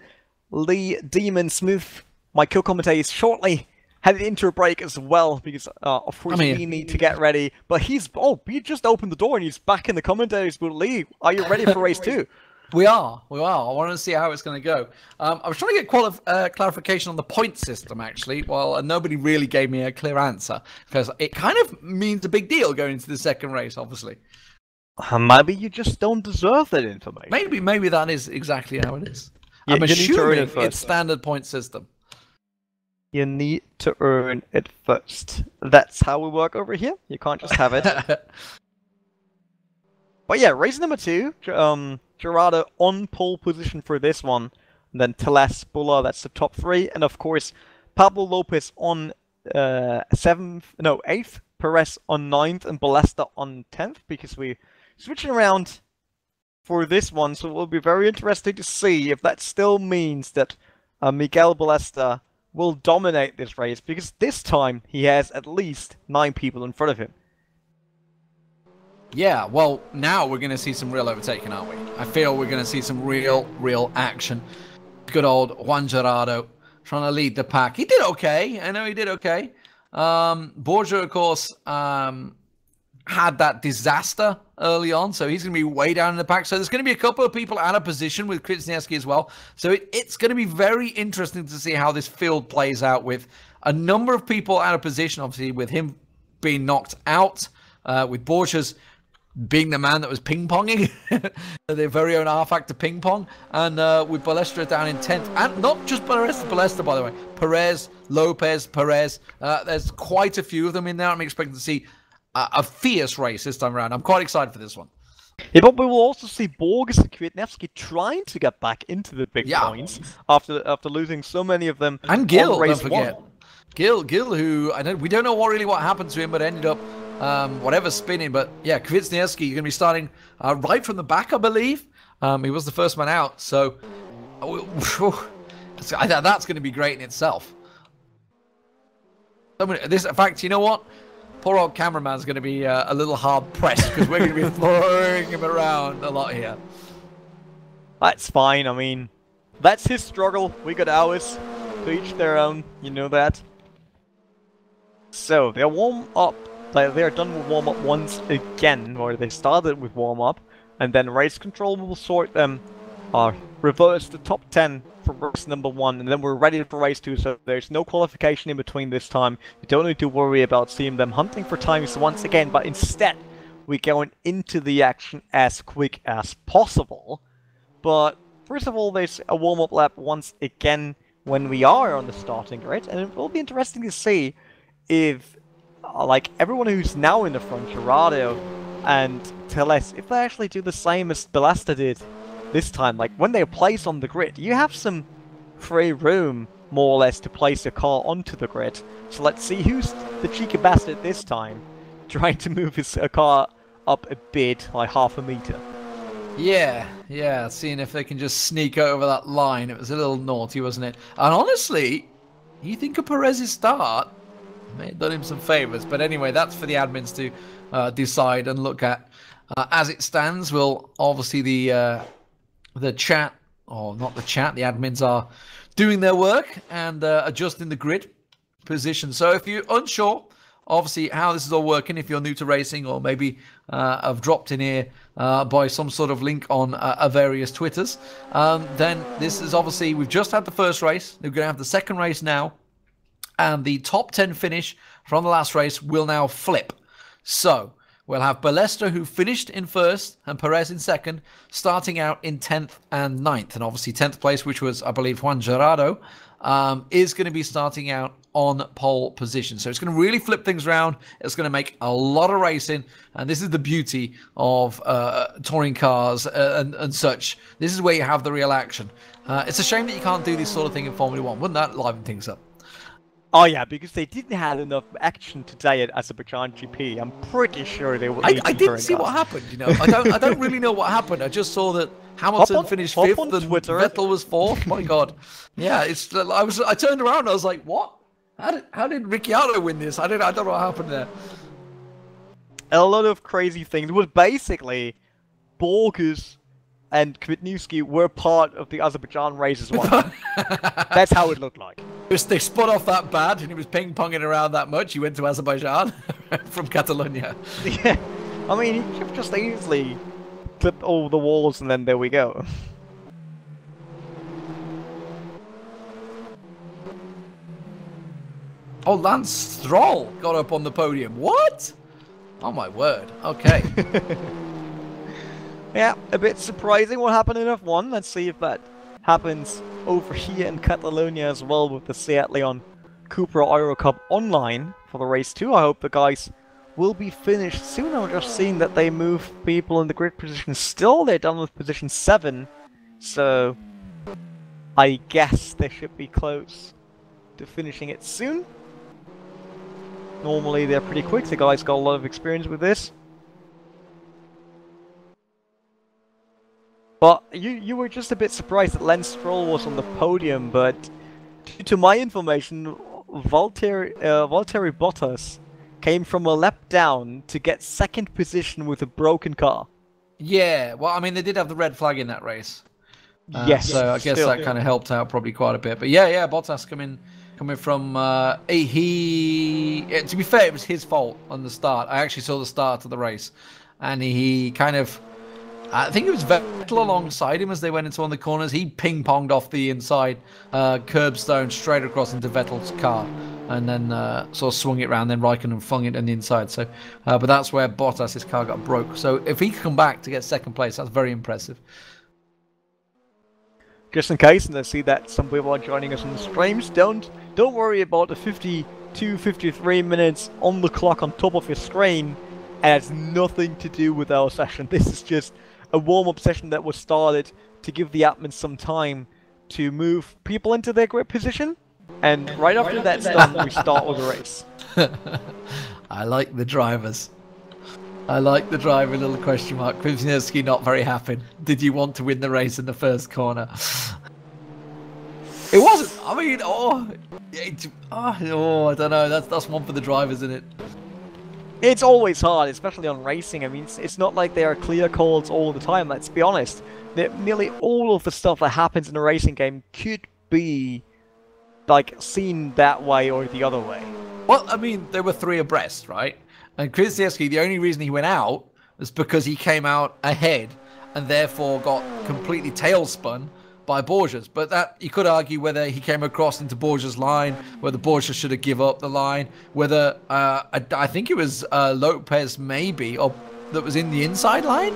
Lee Demon Smith, my co-commentator, is shortly headed into a break as well, because of course we need to get ready. But he just opened the door and he's back in the commentaries. But Lee, are you ready for race 2? We are. I want to see how it's going to go. I was trying to get clarification on the point system, actually. Well, nobody really gave me a clear answer, because it kind of means a big deal going into the second race, obviously. Maybe you just don't deserve that information. Maybe that is exactly how it is. Yeah, I'm assuming it's standard point system. You need to earn it first. That's how we work over here. You can't just have it. But yeah, race number 2. Gerardo on pole position for this one. And then Teles, Bulla, that's the top 3. And of course, Pablo Lopez on 8th. Perez on 9th. And Ballesta on 10th. Because we're switching around for this one. So it will be very interesting to see if that still means that Miguel Ballesta will dominate this race. Because this time, he has at least 9 people in front of him. Yeah, well, now we're going to see some real overtaking, aren't we? I feel we're going to see some real action. Good old Juan Gerardo trying to lead the pack. He did okay. I know he did okay. Borja, of course, had that disaster early on, so he's going to be way down in the pack. So there's going to be a couple of people out of position with Krasniewski as well. So it's going to be very interesting to see how this field plays out with a number of people out of position, obviously, with him being knocked out, with Borja's being the man that was ping-ponging, their very own R-Factor ping-pong, and with Ballesta down in 10th, and not just Ballesta, by the way, Perez, Lopez, Perez, there's quite a few of them in there. I'm expecting to see a fierce race this time around. I'm quite excited for this one. Yeah, but we will also see Borges and Kwiatkowski trying to get back into the big points after losing so many of them. And Gil, race don't forget. 1. Gil, who we don't know really what happened to him, but ended up whatever spinning. But yeah, Kwiatkowski, you're going to be starting right from the back, I believe. He was the first man out, so that's going to be great in itself. In fact, you know what? Poor old cameraman's going to be a little hard pressed, because we're going to be throwing him around a lot here. That's fine. I mean, that's his struggle. We got ours. To each their own. You know that. So, they're warm up. They're done with warm-up once again, or they started with warm-up, and then race control will sort them, reverse the top 10 for race number 1, and then we're ready for race 2, so there's no qualification in between this time. You don't need to worry about seeing them hunting for times once again, but instead, we're going into the action as quick as possible. But, first of all, there's a warm-up lap once again when we are on the starting grid, and it will be interesting to see if like everyone who's now in the front, Gerardo and Teles, if they actually do the same as Ballesta did this time, like when they're placed on the grid, you have some free room, more or less, to place your car onto the grid. So let's see who's the cheeky bastard this time, trying to move his car up a bit, like half a meter. Yeah, seeing if they can just sneak over that line. It was a little naughty, wasn't it? And honestly, you think of Perez's start may have done him some favors, but anyway, that's for the admins to decide and look at. As it stands, well, obviously the chat, or not the chat, the admins are doing their work and adjusting the grid position. So if you're unsure, obviously, how this is all working, if you're new to racing, or maybe have dropped in here by some sort of link on various Twitters, then this is obviously, we've just had the first race, we're going to have the second race now, and the top 10 finish from the last race will now flip. So, we'll have Ballesta, who finished in first, and Perez in second, starting out in 10th and 9th. And obviously 10th place, which was, I believe, Juan Gerardo, is going to be starting out on pole position. So it's going to really flip things around. It's going to make a lot of racing. And this is the beauty of touring cars and such. This is where you have the real action. It's a shame that you can't do this sort of thing in Formula 1. Wouldn't that liven things up? Oh yeah, because they didn't have enough action today at Azerbaijan GP. I'm pretty sure they will. I didn't see what happened. You know, I don't really know what happened. I just saw that Hamilton finished 5th and Vettel was 4th. My God, yeah, it's. I turned around and I was like, what? How did Ricciardo win this? I don't know what happened there. a lot of crazy things. It was basically Borges and Kvitnewski were part of the Azerbaijan race as well. That's how it looked like. They spun off that bad, and he was ping-ponging around that much. He went to Azerbaijan from Catalonia. Yeah, I mean, he could just easily clipped all the walls, and then there we go. Oh, Lance Stroll got up on the podium. What? Oh my word. Okay. Yeah, a bit surprising what happened in F1. Let's see if that happens over here in Catalonia as well with the Seat León Cupra Eurocup online for the race 2. I hope the guys will be finished soon. I'm just seeing that they move people in the grid position still. They're done with position 7. So I guess they should be close to finishing it soon. Normally they're pretty quick. The guys got a lot of experience with this. But you were just a bit surprised that Lance Stroll was on the podium, but to my information, Valtteri Bottas came from a lap down to get 2nd position with a broken car. Yeah, well, I mean, they did have the red flag in that race. Yes. So I guess that kind of helped out probably quite a bit. But yeah, Bottas coming from to be fair, it was his fault on the start. I actually saw the start of the race, and he kind of, I think it was Vettel alongside him as they went into one of the corners. He ping-ponged off the inside curbstone straight across into Vettel's car, and then sort of swung it around. Then Raikkonen flung it on the inside. So, but that's where Bottas' car got broke. So if he can come back to get 2nd place, that's very impressive. Just in case, and I see that some people are joining us on the streams, don't worry about the 52-53 minutes on the clock on top of your screen. It has nothing to do with our session. This is just a warm-up session that was started to give the admins some time to move people into their grid position, and right after that's done, we start with the race. I like the drivers. I like the driver, little question mark. Kvitnewski not very happy. Did you want to win the race in the first corner? It wasn't. I mean, I don't know. That's one for the drivers, isn't it? It's always hard, especially on racing. I mean, it's not like there are clear calls all the time. Let's be honest. Nearly all of the stuff that happens in a racing game could be like seen that way or the other way. Well, I mean, there were 3 abreast, right? And Kvitnewski, the only reason he went out was because he came out ahead and therefore got completely tailspun by Borges. But that you could argue whether he came across into Borges' line, whether Borges should have given up the line, whether I think it was Lopez maybe, or that was in the inside line.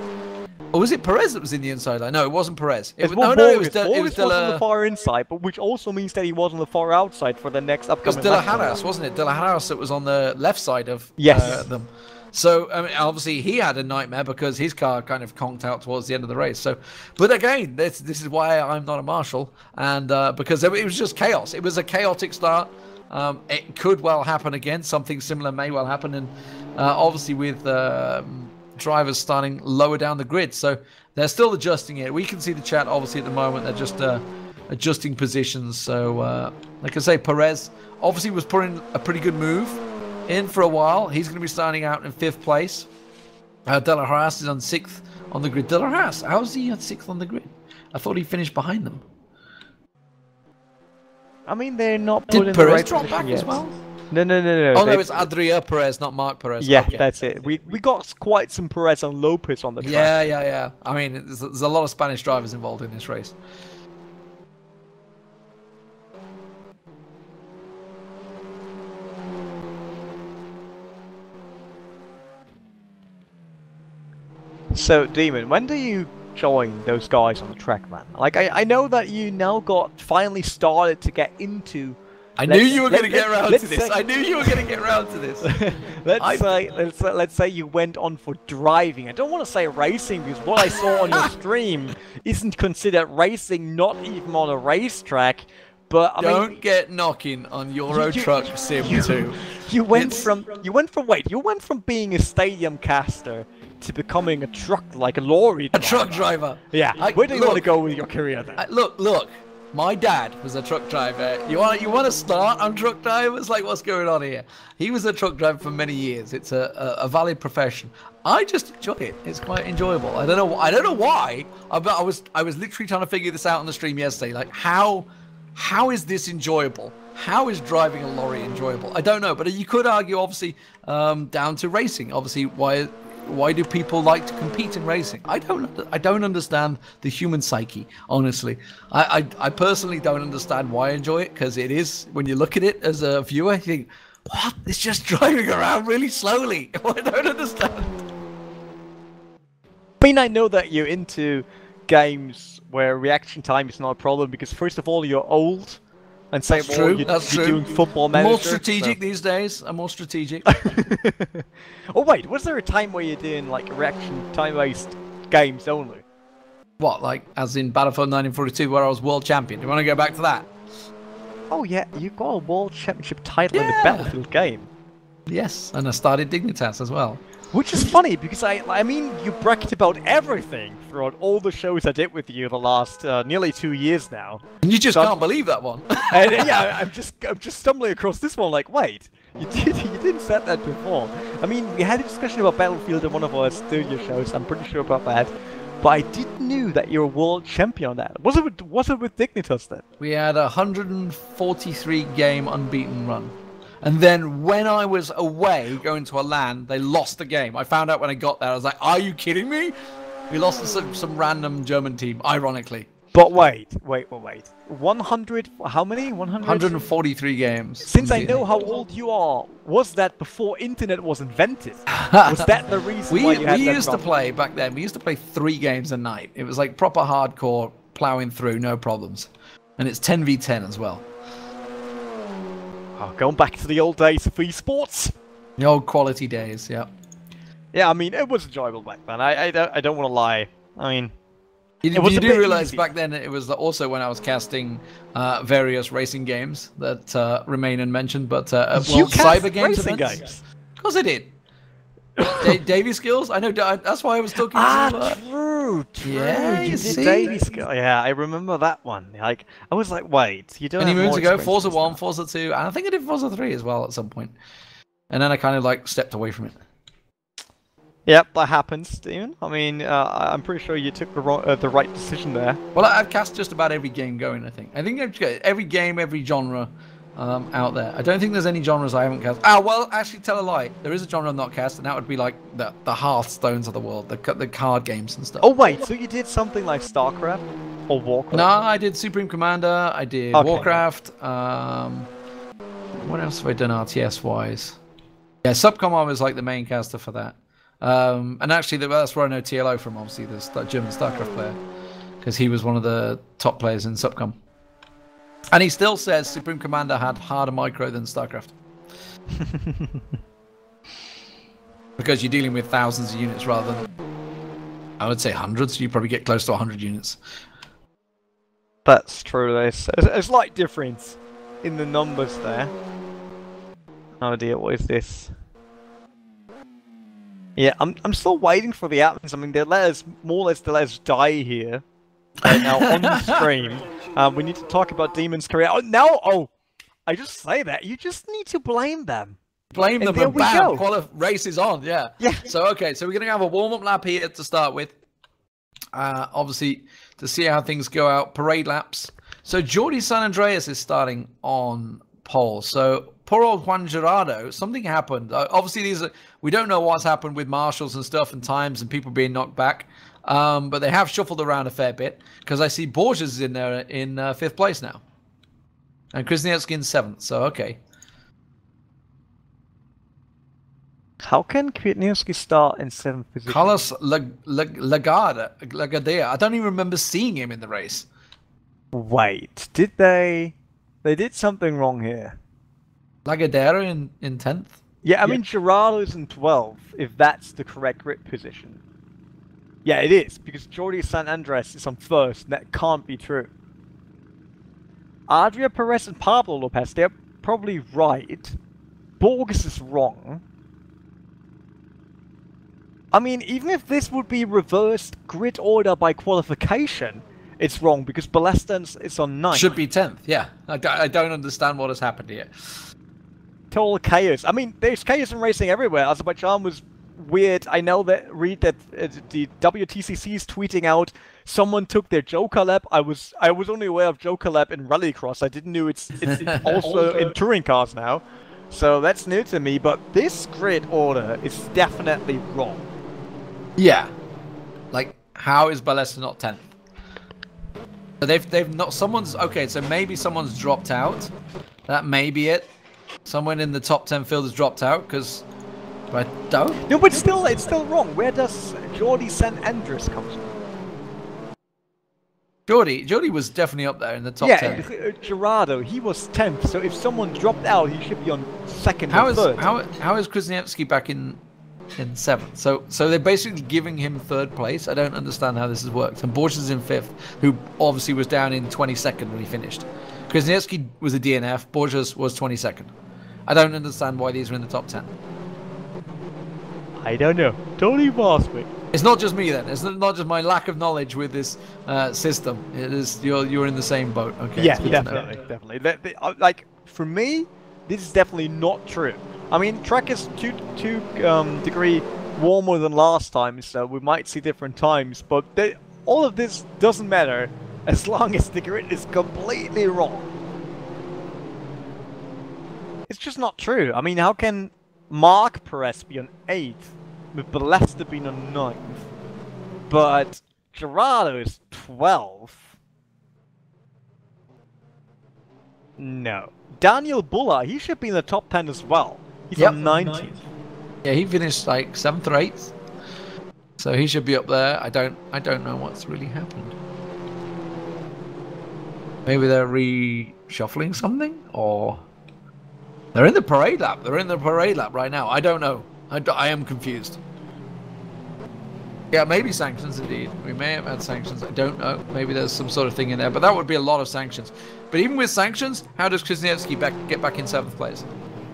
Or was it Perez that was in the inside line? No, it wasn't Perez. It was on the far inside, but which also means that he was on the far outside for the next upcoming. It was De La Haras, wasn't it? De La Haras that was on the left side of them. So I mean, obviously he had a nightmare because his car kind of conked out towards the end of the race. So, but again, this is why I'm not a marshal, and because it was just chaos. It was a chaotic start. It could well happen again. Something similar may well happen, and obviously with drivers starting lower down the grid, so they're still adjusting it. We can see the chat obviously at the moment. They're just adjusting positions. So like I say, Perez obviously was putting a pretty good move in for a while. He's going to be starting out in 5th place. De La Haras is on 6th on the grid. De La Haras, how's he on 6th on the grid? I thought he finished behind them. I mean, they're not put in the right position yet. Did Perez drop back as well? No. Oh, no, it's Adria Perez, not Marc Perez. Yeah, okay. That's it. We got quite some Perez and Lopez on the track. Yeah. I mean, there's a lot of Spanish drivers involved in this race. So, Demon, when do you join those guys on the track, man? Like, I know that you now finally started to get into... I knew you were going to get around to this. I knew you were going to get around to this. Let's say you went on for driving. I don't want to say racing because what I saw on your stream isn't considered racing, not even on a racetrack. But I don't get knocking on Euro Truck Sim 2. You went from being a stadium caster to becoming a truck, like a lorry driver. A truck driver. Yeah. Where do you want to go with your career then? Look. My dad was a truck driver. You want to start on truck drivers? Like, what's going on here? He was a truck driver for many years. It's a valid profession. I just enjoy it. It's quite enjoyable. I don't know why. I was literally trying to figure this out on the stream yesterday. Like, how is this enjoyable? How is driving a lorry enjoyable? I don't know, but you could argue, obviously, down to racing. Obviously, why do people like to compete in racing? I don't understand the human psyche, honestly. I personally don't understand why I enjoy it, because it is, when you look at it as a viewer, you think, what? It's just driving around really slowly. I don't understand. I mean, I know that you're into games where reaction time is not a problem, because first of all, you're old. And say that's true. That's you're true. Doing football manager, more strategic these days. I'm more strategic. Oh wait, was there a time where you're doing like reaction time-based games only? What, like as in Battlefield 1942, where I was world champion? Do you want to go back to that? Oh yeah, you got a world championship title in the Battlefield game. Yes, and I started Dignitas as well. Which is funny, because I mean, you bragged about everything throughout all the shows I did with you the last nearly 2 years now. And you just can't believe that one. And yeah, I'm just stumbling across this one like, wait, you didn't say that before. I mean, we had a discussion about Battlefield in one of our studio shows, I'm pretty sure about that. But I didn't know that you're a world champion on that. Was it with Dignitas then? We had a 143 game unbeaten run. And then when I was away going to a LAN, they lost the game. I found out when I got there. I was like, are you kidding me? We lost to some random German team, ironically. But wait. 100, how many? 100? 143 games. Since I know how old you are, was that before internet was invented? Was that the reason why you had we that used run? to play, back then, we used to play 3 games a night. It was like proper hardcore, plowing through, no problems. And it's 10v10 as well. Oh, going back to the old days of esports. The old quality days, yeah. Yeah, I mean, it was enjoyable back then. I don't want to lie. I mean, you do realize back then it was also when I was casting various racing games that remain unmentioned, but you cyber games racing events. games? Of course I did. Davy skills. I know. That's why I was talking. True. Yeah, you see? did Davy skills. Yeah, I remember that one. Like, I was like, wait, you don't. Many have moons more ago, experience Forza with 1, this Forza 2, and I think I did Forza 3 as well at some point. And then I kind of like stepped away from it. now. Yep, that happens, Steven. I mean, I'm pretty sure you took the right decision there. Well, I've cast just about every game going. I think I've got every game, every genre out there. I don't think there's any genres I haven't cast. Ah, well, actually, tell a lie. There is a genre I'm not cast, and that would be like the Hearthstones of the world, the card games and stuff. Oh wait, so you did something like StarCraft or Warcraft? No, I did Supreme Commander. I did Warcraft. What else have I done RTS wise? Yeah, Subcom I was like the main caster for that. And actually, that's where I know TLO from, obviously, the German StarCraft player, because he was one of the top players in Subcom. And he still says Supreme Commander had harder micro than StarCraft. Because you're dealing with thousands of units rather than, I would say, hundreds. You probably get close to 100 units. That's true. There's a slight difference in the numbers there. Oh dear, what is this? Yeah, I'm still waiting for the apples. I mean, they let us more or less let us die here right now on the stream. We need to talk about Demon's career. Oh no! Oh, I just say that you just need to blame them. Blame them and and bam, race is on. Yeah. Yeah. So okay, so we're gonna have a warm-up lap here to start with. Obviously, to see how things go out, parade laps. So Jordi San Andreas is starting on pole. So poor old Juan Gerardo, something happened. Obviously, we don't know what's happened with marshals and stuff and times and people being knocked back. But they have shuffled around a fair bit, because I see Borges is in there in 5th place now. And Krasniewski in 7th, so okay. How can Krasniewski start in 7th position? Carlos Lagadea. I don't even remember seeing him in the race. Wait, did they did something wrong here. Lagadera in 10th? Yeah, I mean, Gerardo's in 12th, if that's the correct grid position. Yeah, it is, because Jordi San Andres is on 1st, and that can't be true. Adria Perez and Pablo Lopez, they're probably right. Borges is wrong. I mean, even if this would be reversed grid order by qualification, it's wrong because Ballesta is on 9th. Should be 10th, yeah. I don't understand what has happened here. Total chaos. I mean, there's chaos in racing everywhere. Azerbaijan was weird. I know that the WTCC is tweeting out someone took their Joker lap. I was only aware of Joker lap in Rallycross. I didn't know it's also in touring cars now. So that's new to me, but this grid order is definitely wrong. Yeah. Like, how is Ballesta not 10th? So they've not, someone's, okay, so maybe someone's dropped out. That may be it. Someone in the top 10 field has dropped out, because I don't. No, but still, it's still wrong. Where does Jordi San Andres come from? Jordi was definitely up there in the top 10. Yeah, Gerardo, he was 10th, so if someone dropped out, he should be on 2nd or 3rd. How is Krasniewski back in 7th? So they're basically giving him 3rd place. I don't understand how this has worked. And Borges is in 5th, who obviously was down in 22nd when he finished. Krasniewski was a DNF, Borges was 22nd. I don't understand why these are in the top 10. I don't know. Don't even ask me. It's not just me then. It's not just my lack of knowledge with this system. It is you're in the same boat. Okay. Yeah, definitely. Like for me, this is definitely not true. I mean, track is 2 degree warmer than last time, so we might see different times. But all of this doesn't matter as long as the grid is completely wrong. It's just not true. I mean, how can Marc Perez be on 8th? With Ballesta being on 9th, but Gerardo is 12th. No. Daniel Bulla, he should be in the top 10 as well. He's on 19th. Yeah, he finished like 7th or 8th. So he should be up there. I don't know what's really happened. Maybe they're reshuffling something, or they're in the parade lap. They're in the parade lap right now. I don't know. I am confused. Yeah, maybe sanctions indeed. We may have had sanctions. I don't know. Maybe there's some sort of thing in there, but that would be a lot of sanctions. But even with sanctions, how does Krasniewski get back in 7th place?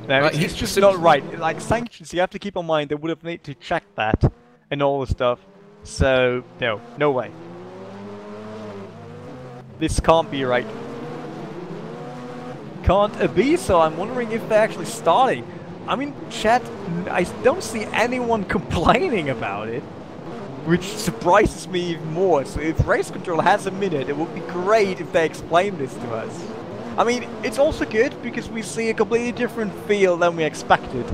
No, right, he's just not right. Like sanctions, you have to keep in mind they would have needed to check that and all the stuff. So no way. This can't be right. Can't be. So I'm wondering if they're actually starting. I mean, chat, I don't see anyone complaining about it, which surprises me even more. So if Race Control has a minute, it would be great if they explain this to us. I mean, it's also good because we see a completely different feel than we expected.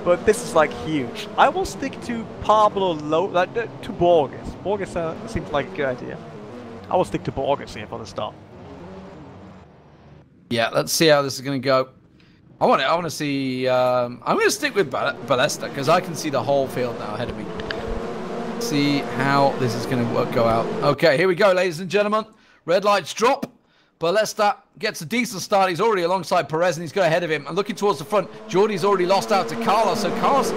But this is like huge. I will stick to Pablo to Borges. Borges seems like a good idea. I will stick to Borges here for the start. Yeah, let's see how this is going to go. I want to see. I'm going to stick with Ballesta because I can see the whole field now ahead of me. See how this is going to go out. Okay, here we go, ladies and gentlemen. Red lights drop. Ballesta gets a decent start. He's already alongside Perez and he's got ahead of him. And looking towards the front, Jordi's already lost out to Carlos. So Carlos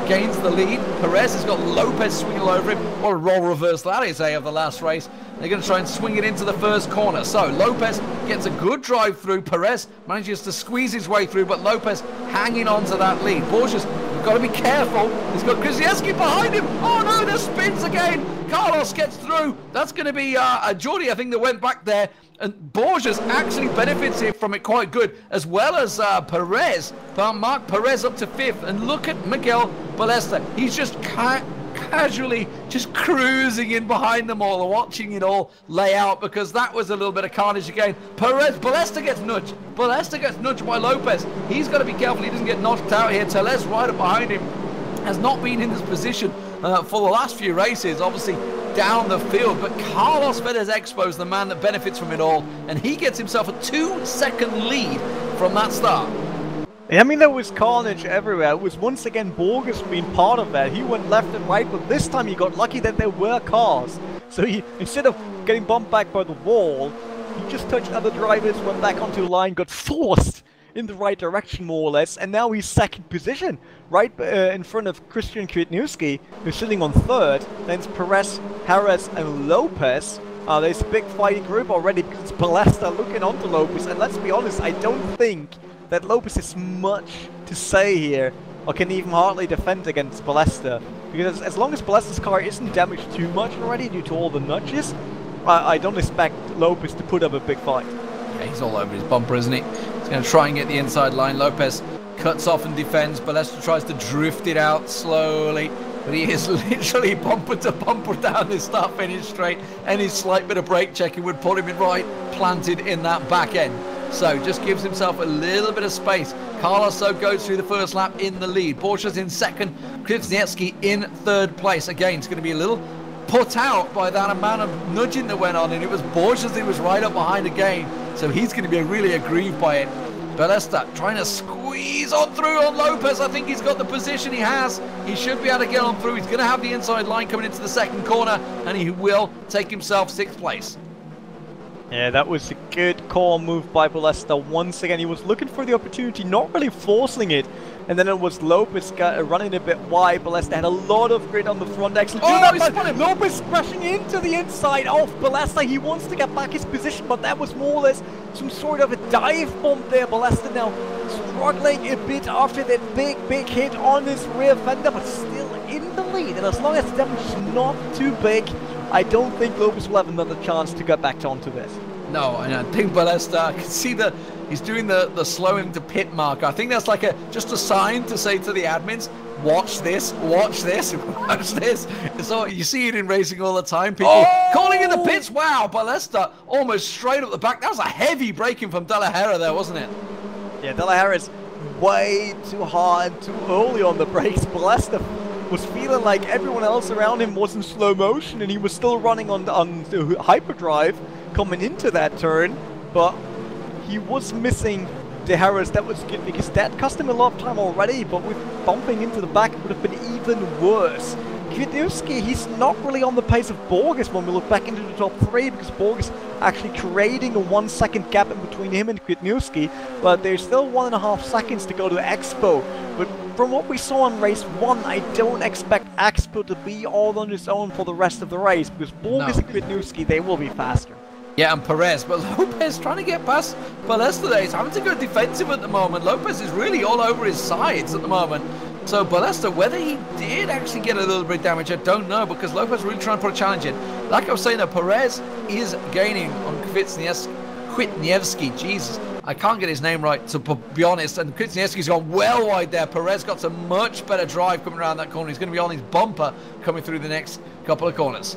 gains the lead. Perez has got Lopez swinging all over him. What a role reverse that is, of the last race. They're going to try and swing it into the first corner. So Lopez gets a good drive through. Perez manages to squeeze his way through, but Lopez hanging on to that lead. Borges, you've got to be careful. He's got Krasniewski behind him. Oh no, there's spins again. Carlos gets through. That's going to be Jordi, I think, that went back there. And Borges actually benefits from it quite good, as well as Perez. Marc Perez up to 5th. And look at Miguel Ballesta. He's just casually just cruising in behind them all and watching it all lay out, because that was a little bit of carnage again. Ballesta gets nudged. Ballesta gets nudged by Lopez. He's got to be careful he doesn't get knocked out here. Teles right up behind him has not been in this position for the last few races, obviously down the field, but Carlos Perez Expo's the man that benefits from it all, and he gets himself a 2-second lead from that start. I mean, there was carnage everywhere. It was once again Borges being part of that. He went left and right, but this time he got lucky that there were cars. So he, instead of getting bumped back by the wall, he just touched other drivers, went back onto the line, got forced in the right direction more or less, and now he's 2nd position, right in front of Christian Kwiatkowski, who's sitting on 3rd. Then it's Perez, Harris, and Lopez. There's a big fighting group already because it's Ballesta looking onto Lopez, and let's be honest, I don't think that Lopez has much to say here, or can even hardly defend against Ballesta, because as long as Ballesta's car isn't damaged too much already due to all the nudges, I don't expect Lopez to put up a big fight. Yeah, he's all over his bumper, isn't he? He's going to try and get the inside line. Lopez cuts off and defends. Ballesta tries to drift it out slowly. But he is literally bumper to bumper down this start-finish straight. Any slight bit of brake checking would put him in right, planted in that back end. So just gives himself a little bit of space. Carlos though goes through the first lap in the lead. Borges in second. Kwasniewski in third place. Again, it's going to be a little put out by that amount of nudging that went on, and it was Borges who was right up behind again. So he's going to be really aggrieved by it. Ballesta trying to squeeze on through on Lopez. I think he's got the position he has. He should be able to get on through. He's going to have the inside line coming into the second corner, and he will take himself 6th place. Yeah, that was a good call move by Ballesta. Once again, he was looking for the opportunity, not really forcing it. And then it was Lopez running a bit wide. Ballesta had a lot of grit on the front axle. Lopez crashing into the inside of Ballesta. He wants to get back his position, but that was more or less some sort of a dive bomb there. Ballesta now struggling a bit after that big hit on his rear fender, but still in the lead. And as long as the damage is not too big, I don't think Lopez will have another chance to get back onto this. No, and I think Ballesta, I can see that he's doing the slow him to pit mark. I think that's like just a sign to say to the admins, watch this, watch this, watch this. So you see it in racing all the time. People calling in the pits. Wow, Ballesta almost straight up the back. That was a heavy braking from De La Hera there, wasn't it? Yeah, De La Hera's way too hard, too early on the brakes. Ballesta was feeling like everyone else around him was in slow motion, and he was still running on the hyperdrive coming into that turn, but he was missing De Hera's. That was good because that cost him a lot of time already, but with bumping into the back, it would have been even worse. Kwasniewski, he's not really on the pace of Borges when we look back into the top 3, because Borges actually creating a 1 second gap in between him and Kwasniewski, but there's still 1.5 seconds to go to Expo. But from what we saw in race 1, I don't expect Expo to be all on his own for the rest of the race, because Borges and Kwasniewski, they will be faster. Yeah, and Perez, but Lopez trying to get past Ballesta there. He's having to go defensive at the moment. Lopez is really all over his sides at the moment. So Ballesta, whether he did actually get a little bit of damage, I don't know, because Lopez really trying to put a challenge in. Like I was saying, Perez is gaining on Kwasniewski. Jesus, I can't get his name right, to be honest. And Kwasniewski's gone well wide there. Perez got some much better drive coming around that corner. He's going to be on his bumper coming through the next couple of corners.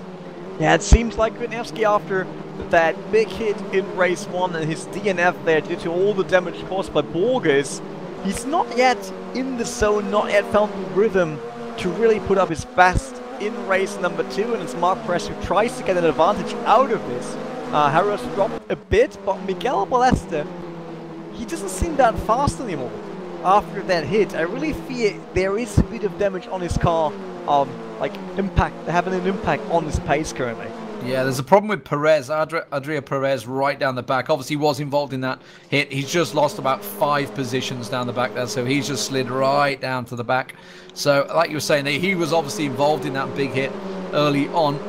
Yeah, it seems like Kwasniewski, after that big hit in race 1 and his DNF there due to all the damage caused by Borges, he's not yet in the zone, not yet found the rhythm to really put up his best in race number 2, and it's Marc Perez who tries to get an advantage out of this. Harris dropped a bit, but Miguel Ballesta, he doesn't seem that fast anymore after that hit. I really fear there is a bit of damage on his car, having an impact on his pace currently. Yeah, there's a problem with Perez, Adria Perez right down the back. Obviously he was involved in that hit. He's just lost about 5 positions down the back there, so he's just slid right down to the back. So like you were saying, he was obviously involved in that big hit early on.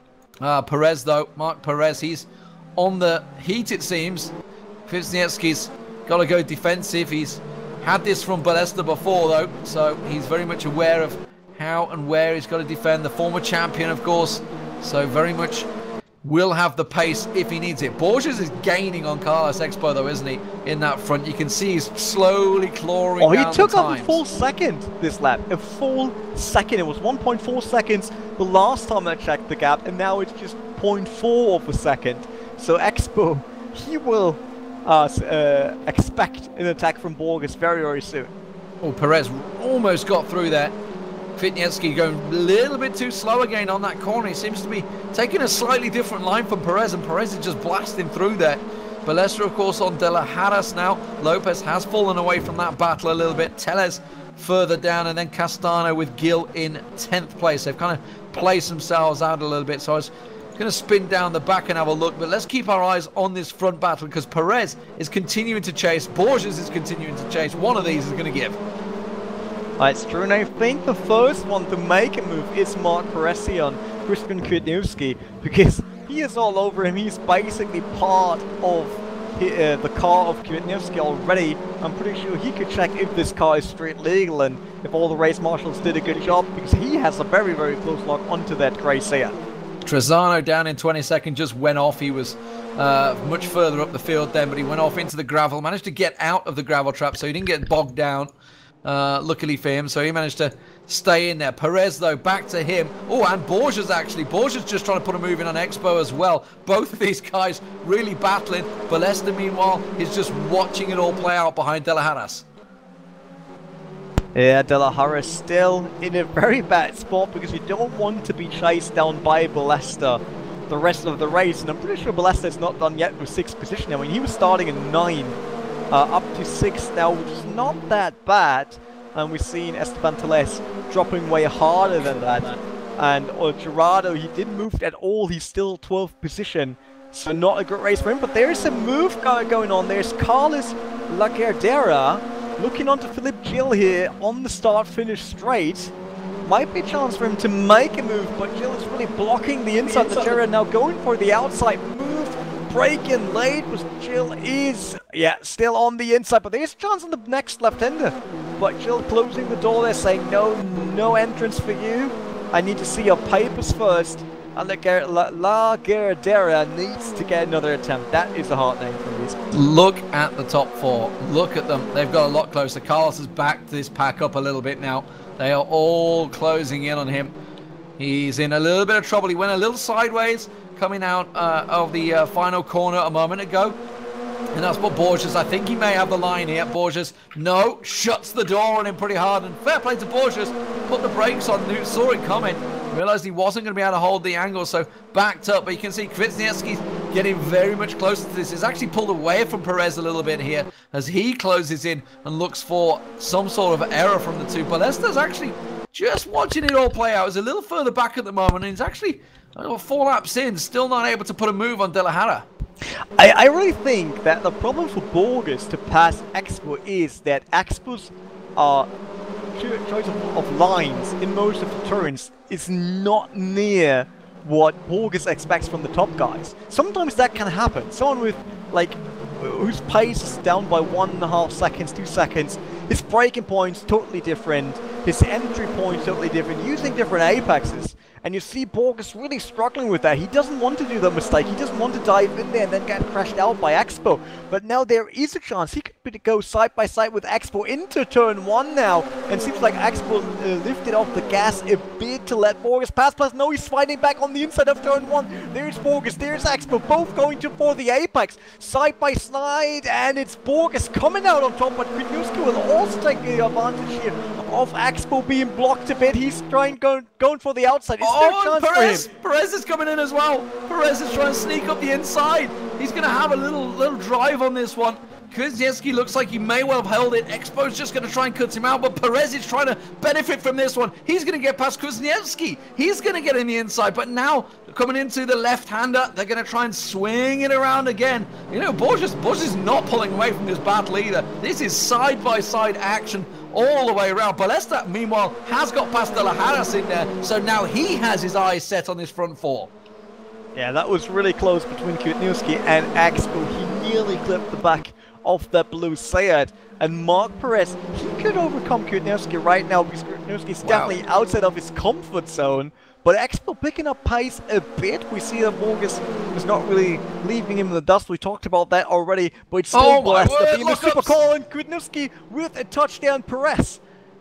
Perez though, Marc Perez, he's on the heat it seems. Kwasniewski's got to go defensive. He's had this from Ballesta before though, so he's very much aware of how and where he's got to defend. The former champion, of course, so very much will have the pace if he needs it. Borges is gaining on Carlos Expo though, isn't he? In that front, you can see he's slowly clawing down the times. He took up a full second this lap. A full second. It was 1.4 seconds the last time I checked the gap, and now it's just 0.4 of a second. So Expo, he will expect an attack from Borges very, very soon. Oh, Perez almost got through there. Kwasniewski going a little bit too slow again on that corner. He seems to be taking a slightly different line from Perez, and Perez is just blasting through there. Ballesta, of course, on De La Hera's now. Lopez has fallen away from that battle a little bit. Tellez further down, and then Castano with Gil in 10th place. They've kind of placed themselves out a little bit, so I was going to spin down the back and have a look, but let's keep our eyes on this front battle, because Perez is continuing to chase, Borges is continuing to chase. One of these is going to give. It's true, and I think the first one to make a move is Marc Perez on Christian Kwasniewski, because he is all over him. He's basically part of the car of Kwasniewski already. I'm pretty sure he could check if this car is street legal and if all the race marshals did a good job, because he has a very, very close lock onto that grey Seat. Trezano down in 22nd, just went off. He was much further up the field then, but he went off into the gravel, managed to get out of the gravel trap, so he didn't get bogged down, luckily for him, so he managed to stay in there. Perez, though, back to him. Oh, and Borges, actually. Borges just trying to put a move in on Expo as well. Both of these guys really battling. Ballesta, meanwhile, is just watching it all play out behind De La Haras. Yeah, De La Haras still in a very bad spot because you don't want to be chased down by Ballesta the rest of the race. And I'm pretty sure Ballesta's not done yet with 6th position. I mean, he was starting in 9, up to 6th now, which is not that bad. And we've seen Esteban Teles dropping way harder than that. And Gerardo, he didn't move at all. He's still 12th position. So not a good race for him. But there is a move going on. There's Carlos Lagardera looking onto Philippe Gilles here on the start-finish straight. Might be a chance for him to make a move, but Gilles is really blocking the inside. Lagardera now going for the outside move. Breaking late, but Gilles is, still on the inside. But there's a chance on the next left-hander. But Gilles closing the door there, saying, no entrance for you. I need to see your papers first. And Lagardera needs to get another attempt. That is a hard name for me. Look at the top 4. Look at them. They've got a lot closer. Carlos has backed this pack up a little bit now. They are all closing in on him. He's in a little bit of trouble. He went a little sideways coming out of the final corner a moment ago. And that's what Borges, I think he may have the line here. Borges, no, shuts the door on him pretty hard. And fair play to Borges, put the brakes on, saw it coming. Realized he wasn't going to be able to hold the angle, so backed up. But you can see Kwasniewski's getting very much closer to this. He's actually pulled away from Perez a little bit here as he closes in and looks for some sort of error from the two. Ballesta's actually just watching it all play out. He's a little further back at the moment, and he's actually 4 laps in, still not able to put a move on De La Haras. I really think that the problem for Borges to pass Expo is that Expo's choice of lines in most of the turns is not near what Borges expects from the top guys. Sometimes that can happen. Someone with, like, whose pace is down by 1.5 seconds, 2 seconds, his braking point's totally different, his entry point's totally different, using different apexes. And you see Borges really struggling with that. He doesn't want to do that mistake. He doesn't want to dive in there and then get crashed out by Expo. But now there is a chance. He could go side by side with Expo into turn 1 now. And seems like Expo lifted off the gas a bit to let Borges pass. Plus, no, he's fighting back on the inside of turn 1. There's Borges, there's Expo, both going for the apex. Side by side, and it's Borges coming out on top. But Kwasniewski will also take the advantage here of Expo being blocked a bit. He's going for the outside. Is there a chance Perez! for him? Perez is coming in as well. Perez is trying to sneak up the inside. He's going to have a little drive on this one. Kwasniewski looks like he may well have held it. Expo's just going to try and cut him out, but Perez is trying to benefit from this one. He's going to get past Kwasniewski. He's going to get in the inside, but now coming into the left-hander, they're going to try and swing it around again. You know, Borges is not pulling away from this battle either. This is side-by-side action all the way around. Ballesta, meanwhile, has got past De La Haras in there, so now he has his eyes set on this front 4. Yeah, that was really close between Kwasniewski and Expo. He nearly clipped the back of the blue Seat. And Marc Perez, he could overcome Kwasniewski right now because Kwasniewski's definitely outside of his comfort zone. But Expo picking up pace a bit. We see that Borges is not really leaving him in the dust. We talked about that already. But it's still Ballesta being a super call, and Kwasniewski with a touchdown. Perez.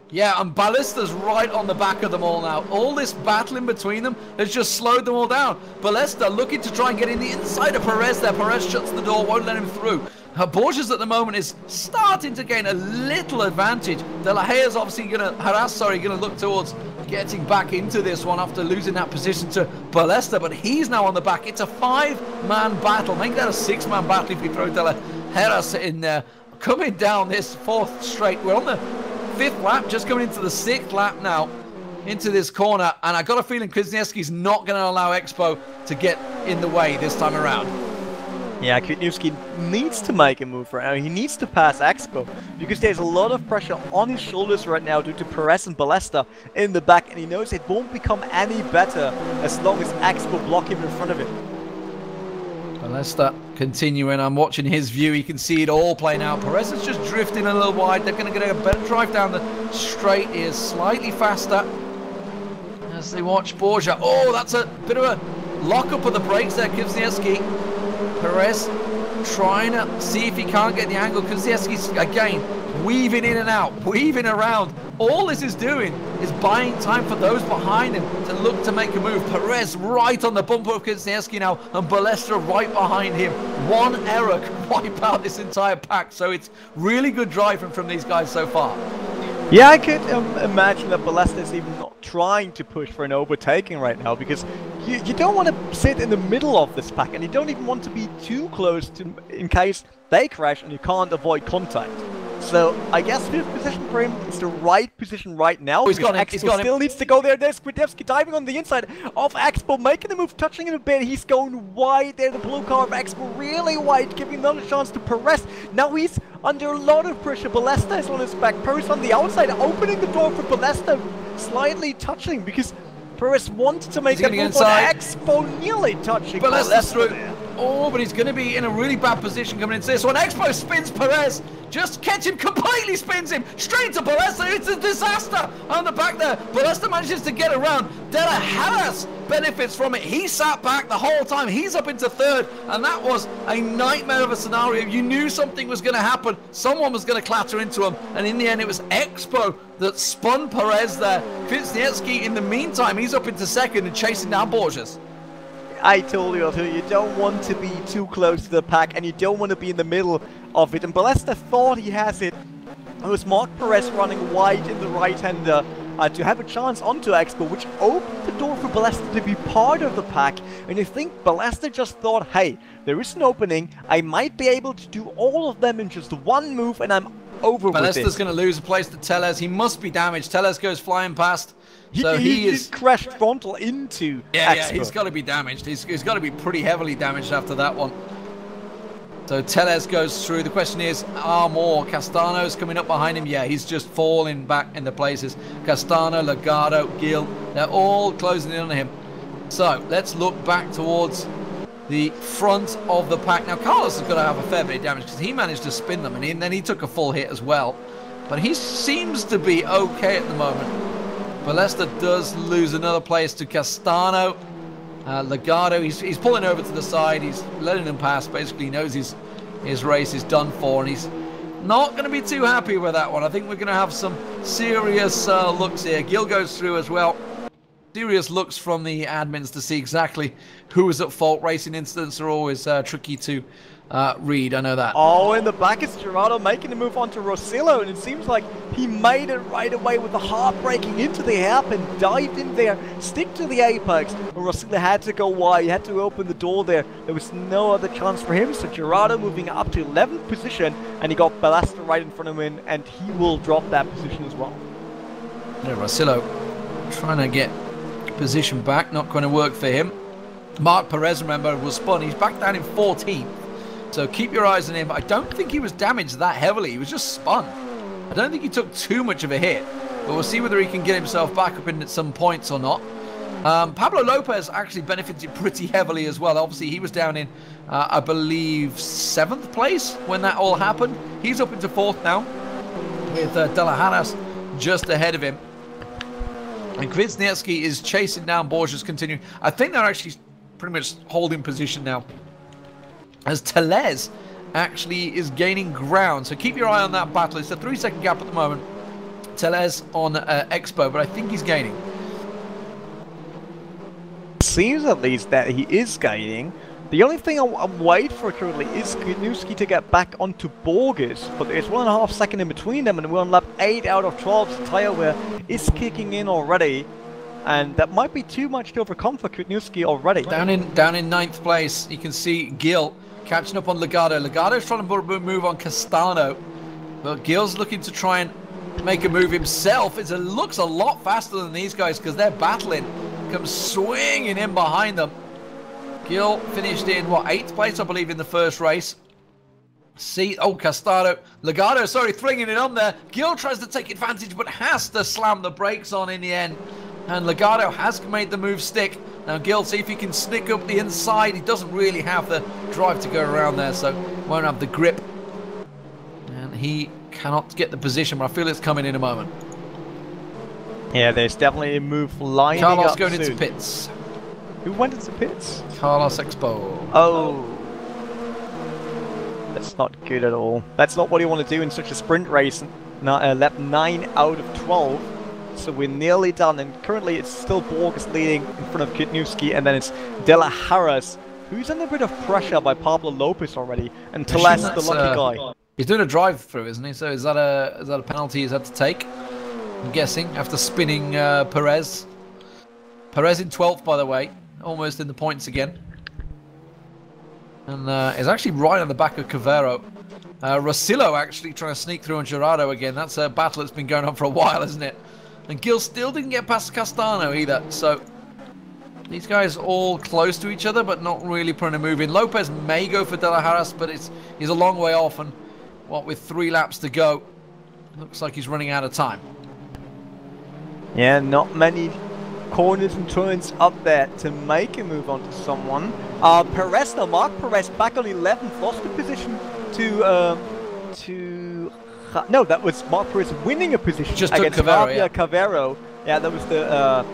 Yeah, and Ballesta's right on the back of them all now. All this battling between them has just slowed them all down. Ballesta looking to try and get in the inside of Perez there. Perez shuts the door, won't let him through. Borges at the moment is starting to gain a little advantage. De La Haras obviously going to look towards getting back into this one after losing that position to Ballesta, but he's now on the back. It's a 5-man battle. Make that a 6-man battle if you throw De La Haras in there. Coming down this 4th straight. We're on the 5th lap, just coming into the 6th lap now into this corner, and I got a feeling Kwasniewski's not going to allow Expo to get in the way this time around. Yeah, Kwasniewski needs to make a move right now. He needs to pass Expo because there's a lot of pressure on his shoulders right now due to Perez and Ballesta in the back, and he knows it won't become any better as long as Expo block him in front of him. Ballesta continuing. I'm watching his view. You can see it all playing out. Perez is just drifting a little wide. They're going to get a better drive down the straight. He is slightly faster as they watch Borja. Oh, that's a bit of a lock up of the brakes there, Kwiatkowski. Perez trying to see if he can't get the angle. Kwiatkowski's again weaving in and out, weaving around. All this is doing is buying time for those behind him to look to make a move. Perez right on the bumper of Kwiatkowski now, and Balestra right behind him. One error can wipe out this entire pack, so it's really good driving from these guys so far. Yeah, I could imagine that Balestra is even not trying to push for an overtaking right now, because you don't want to sit in the middle of this pack, and you don't even want to be too close to in case they crash and you can't avoid contact. So I guess fifth position for him is the right position right now. Oh, he's got him. Expo still needs to go there. There's Kwiatkowski diving on the inside of Expo, making the move, touching him a bit. He's going wide there. The blue car of Expo really wide, giving another chance to Perez. Now he's under a lot of pressure. Balestra is on his back. Perez on the outside, opening the door for Balestra, slightly touching because Perez wanted to make a move on Expo, nearly touching Balestra there. Oh, but he's going to be in a really bad position coming into this one. Expo spins Perez. Just catch him, completely spins him straight to Balestra. It's a disaster on the back there. Balestra manages to get around. De La Haras benefits from it. He sat back the whole time. He's up into third, and that was a nightmare of a scenario. You knew something was going to happen. Someone was going to clatter into him, and in the end, it was Expo that spun Perez there. Kwiatkowski, in the meantime, he's up into second and chasing down Borges. I told you, you don't want to be too close to the pack, and you don't want to be in the middle of it. And Balestra thought he has it. It was Marc Perez running wide in the right-hander to have a chance onto Expo, which opened the door for Balestra to be part of the pack. And I think Balestra just thought, hey, there is an opening. I might be able to do all of them in just one move, and I'm over with this. Balestra's going to lose a place to Tellez. He must be damaged. Tellez goes flying past. So he's crashed frontal into Expo. Yeah, he's got to be damaged. He's got to be pretty heavily damaged after that one. So Tellez goes through. The question is, are more Castano's coming up behind him? Yeah, he's just falling back into places. Castano, Legardo, Gil, they're all closing in on him. So let's look back towards the front of the pack. Now Carlos has got to have a fair bit of damage because he managed to spin them, and then he took a full hit as well. But he seems to be okay at the moment. Balestra does lose another place to Castano. Legardo, he's pulling over to the side. He's letting him pass. Basically, he knows his race is done for, and he's not going to be too happy with that one. I think we're going to have some serious looks here. Gil goes through as well. Serious looks from the admins to see exactly who is at fault. Racing incidents are always tricky to read, I know that. Oh, in the back is Gerardo making the move onto Rosillo, and it seems like he made it right away with the hard braking into the hairpin, dived in there, stick to the apex, and Rosillo had to go wide, he had to open the door there. There was no other chance for him, so Gerardo moving up to 11th position, and he got Balestra right in front of him, and he will drop that position as well. Yeah, Rosillo trying to get position back, not going to work for him. Marc Perez, remember, was spun. He's back down in 14th. So keep your eyes on him. I don't think he was damaged that heavily. He was just spun. I don't think he took too much of a hit. But we'll see whether he can get himself back up in at some points or not. Pablo Lopez actually benefited pretty heavily as well. Obviously, he was down in, I believe, 7th place when that all happened. He's up into 4th now with De La Haras just ahead of him. And Kwiatkowski is chasing down Borges, continuing. I think they're actually pretty much holding position now, as Tellez actually is gaining ground. So keep your eye on that battle. It's a 3-second gap at the moment. Tellez on Expo, but I think he's gaining. Seems at least that he is gaining. The only thing I'm waiting for currently is Kwiatkowski to get back onto Borges, but there's 1.5 seconds in between them, and we're on lap 8 out of 12. So tire wear is kicking in already, and that might be too much to overcome for Kwiatkowski already. Down in 9th place, you can see Gil catching up on Legardo. Legardo's trying to move on Castano, but Gil's looking to try and make a move himself. It looks a lot faster than these guys because they're battling. Comes swinging in behind them. Gil finished in, what, 8th place, I believe, in the first race. Castano. Legardo, sorry, flinging it on there. Gil tries to take advantage, but has to slam the brakes on in the end. And Legardo has made the move stick. Now Gil, see if he can sneak up the inside. He doesn't really have the drive to go around there, so won't have the grip. And he cannot get the position, but I feel it's coming in a moment. Yeah, there's definitely a move lining up Carlos going soon. into pits. Who went into pits? Carlos Expo. Oh. That's not good at all. That's not what you want to do in such a sprint race. Lap 9 out of 12. So we're nearly done, and currently it's still Borges leading in front of Kwiatkowski, and then it's De La Harras, who's under a bit of pressure by Pablo Lopez already, and Teles, the lucky guy. He's doing a drive-through, isn't he? So is that a penalty he's had to take? I'm guessing, after spinning Perez. Perez in 12th, by the way, almost in the points again. And is actually right on the back of Cavero. Rosillo actually trying to sneak through on Gerardo again. That's a battle that's been going on for a while, isn't it? And Gil still didn't get past Castano either. So these guys all close to each other, but not really putting a move in. Lopez may go for De La Harras, but he's a long way off. And what with 3 laps to go, looks like he's running out of time. Yeah, not many corners and turns up there to make a move onto someone. Perez now, Marc Perez back on 11th, lost the position to no, that was Marc Perez winning a position just against Cavero, Fabio Cavero. Yeah, that was the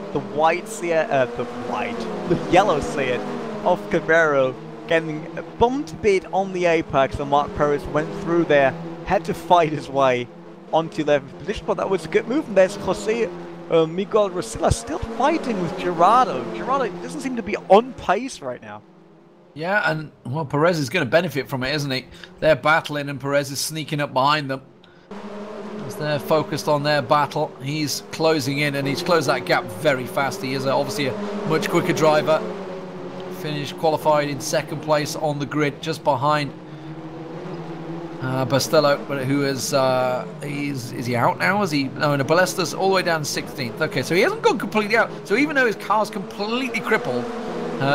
yellow Seat of Cavero getting bumped a bit on the apex, and Marc Perez went through there, had to fight his way onto 11th position, but that was a good move. And there's Jose Miguel Rosilla still fighting with Gerardo. Gerardo doesn't seem to be on pace right now. Yeah, and well, Perez is going to benefit from it, isn't he? They're battling, and Perez is sneaking up behind them. As they're focused on their battle, he's closing in, and he's closed that gap very fast. He is obviously a much quicker driver. Finished qualified in 2nd place on the grid, just behind Bastello, but who is he out now? Is he? No, no, Ballesta's all the way down 16th. Okay, so he hasn't gone completely out. So even though his car's completely crippled,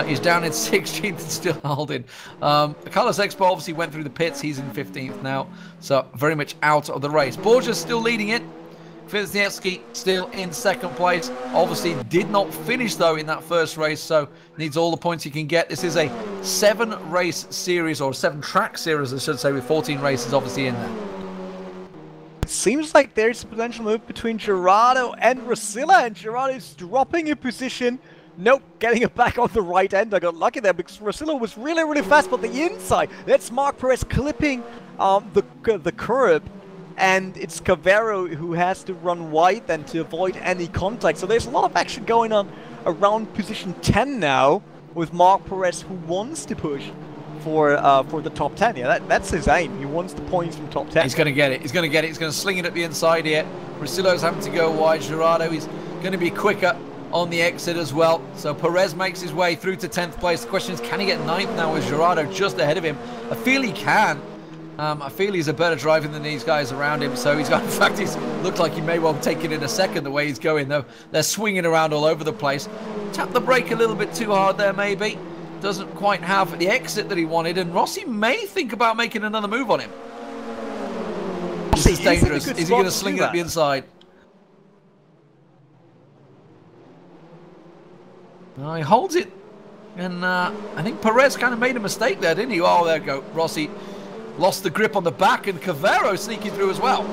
he's down in 16th and still holding. Carlos Expo obviously went through the pits. He's in 15th now, so very much out of the race. Borges still leading it. Kwiatkowski still in 2nd place. Obviously did not finish though in that first race, so needs all the points he can get. This is a 7-race series, or 7-track series I should say, with 14 races obviously in there. Seems like there's a potential move between Gerardo and Rosilla, and Gerardo's dropping a position. Nope, getting it back on the right end. I got lucky there because Rosilla was really, really fast, but the inside, that's Marc Perez clipping the curb. And it's Cavero who has to run wide then to avoid any contact. So there's a lot of action going on around position 10 now, with Marc Perez, who wants to push for the top 10. Yeah, that's his aim. He wants the points from top 10. He's going to get it. He's going to get it. He's going to sling it at the inside here. Rosillo's having to go wide. Gerardo is going to be quicker on the exit as well. So Perez makes his way through to 10th place. The question is, can he get 9th now with Gerardo just ahead of him? I feel he can. I feel he's a better driver than these guys around him. So he's got, in fact, he's looked like he may well take it in a second the way he's going, though. They're swinging around all over the place. Tapped the brake a little bit too hard there, maybe. Doesn't quite have the exit that he wanted, and Rossi may think about making another move on him. This is dangerous. Is he going to sling it at the inside? No, he holds it, and I think Perez kind of made a mistake there, didn't he? Oh, there you go. Rossi lost the grip on the back, and Cavero sneaking through as well.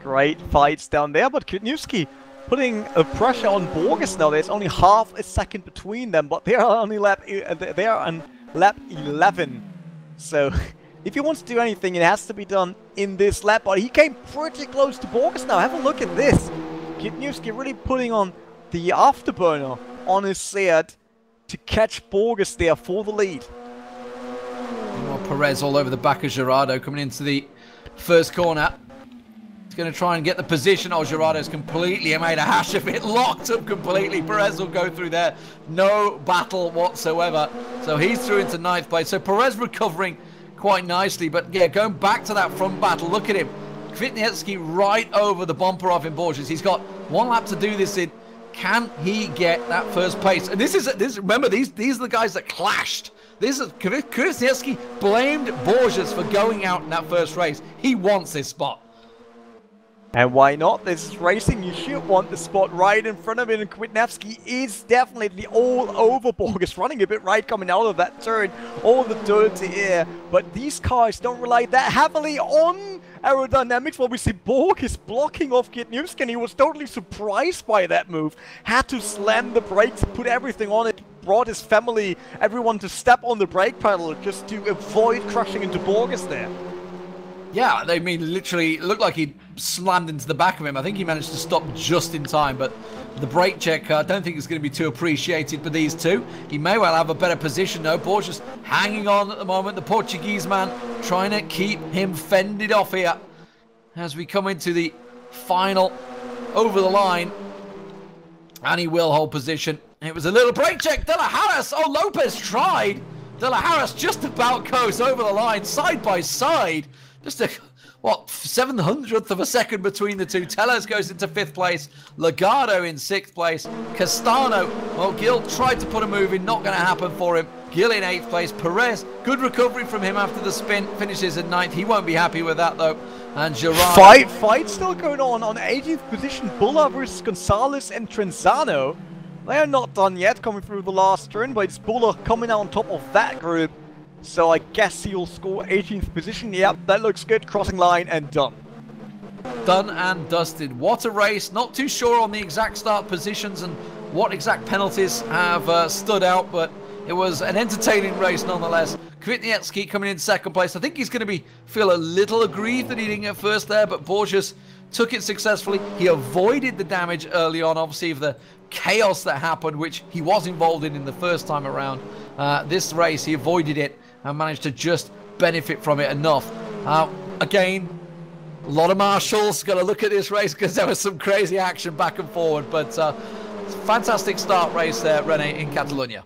Great fights down there, but Kwiatkowski putting a pressure on Borges now. There's only half a second between them, but they are on lap 11. So if he wants to do anything, it has to be done in this lap. But he came pretty close to Borges now. Have a look at this. Kwiatkowski really putting on the afterburner on his Seat to catch Borges there for the lead. Well, Perez all over the back of Gerardo coming into the first corner. He's going to try and get the position. Oh, Gerardo's completely made a hash of it. Locked up completely. Perez will go through there. No battle whatsoever. So he's through into 9th place. So Perez recovering quite nicely. But yeah, going back to that front battle. Look at him. Kwiatkowski right over the bumper of him, Borges. He's got 1 lap to do this in. Can he get that first place? And remember, these are the guys that clashed. Kwiatkowski blamed Borges for going out in that first race. He wants this spot. And why not? This is racing. You should want the spot right in front of him. And Kwiatkowski is definitely all over Borges, running a bit right coming out of that turn. All the dirty air. But these cars don't rely that heavily on aerodynamics, where we see Borg is blocking off Gitnewski, and he was totally surprised by that move. Had to slam the brakes, put everything on it, brought his family, everyone to step on the brake pedal just to avoid crashing into Borges there. Yeah, I mean, literally, it looked like he slammed into the back of him. I think he managed to stop just in time, but the brake check, I don't think it's going to be too appreciated for these two. He may well have a better position, though. Borges hanging on at the moment. The Portuguese man trying to keep him fended off here as we come into the final over the line. And he will hold position. It was a little brake check. De La Harris. Oh, Lopez tried. De La Harris just about goes over the line, side by side. Just a, what, 700th of a second between the two. Tellez goes into 5th place. Legardo in 6th place. Castano, well, Gil tried to put a move in. Not going to happen for him. Gil in 8th place. Perez, good recovery from him after the spin. Finishes in 9th. He won't be happy with that, though. And Gerard... Fight still going on 18th position. Bulla versus Gonzalez and Trenzano. They are not done yet, coming through the last turn, but it's Bulla coming out on top of that group. So I guess he'll score 18th position. Yep, that looks good. Crossing line and done. Done and dusted. What a race. Not too sure on the exact start positions and what exact penalties have stood out, but it was an entertaining race nonetheless. Kvitniewski coming in 2nd place. I think he's going to feel a little aggrieved that he didn't get first there, but Borges took it successfully. He avoided the damage early on, obviously, of the chaos that happened, which he was involved in the first time around. This race, he avoided it and managed to just benefit from it enough. Again, a lot of marshals got to look at this race because there was some crazy action back and forward, but fantastic start race there, Rene, in Catalonia.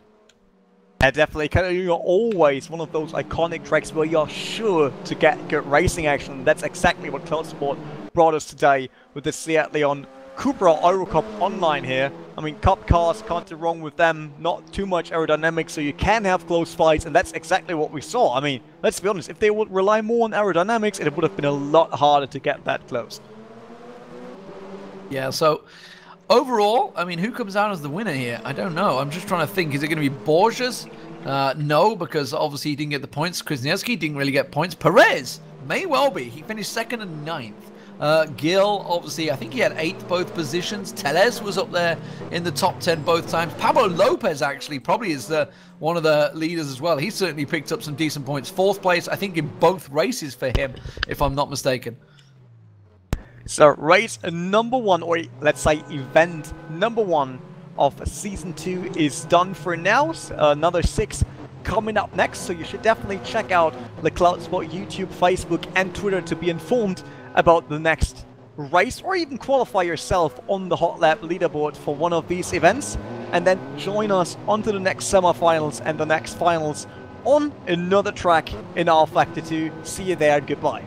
Yeah, definitely. Catalunya always one of those iconic tracks where you're sure to get good racing action. That's exactly what Cloud Sport brought us today with the Seat León Cupra Eurocup online here. I mean, cup cars, can't do wrong with them. Not too much aerodynamics, so you can have close fights, and that's exactly what we saw. I mean, let's be honest, if they would rely more on aerodynamics, it would have been a lot harder to get that close. Yeah, so overall, I mean, who comes out as the winner here? I don't know. I'm just trying to think. Is it going to be Borges? No, because obviously he didn't get the points. Kwasniewski didn't really get points. Perez may well be. He finished 2nd and 9th. Gil, obviously, I think he had 8th both positions. Tellez was up there in the top 10 both times. Pablo Lopez, actually, probably is one of the leaders as well. He certainly picked up some decent points. 4th place, I think, in both races for him, if I'm not mistaken. So, race number 1, or let's say event number 1 of Season 2 is done for now. Another 6 coming up next, so you should definitely check out the Cloud Sport YouTube, Facebook, and Twitter to be informed about the next race, or even qualify yourself on the Hot Lap leaderboard for one of these events, and then join us onto the next semifinals and the next finals on another track in R Factor 2. See you there, goodbye.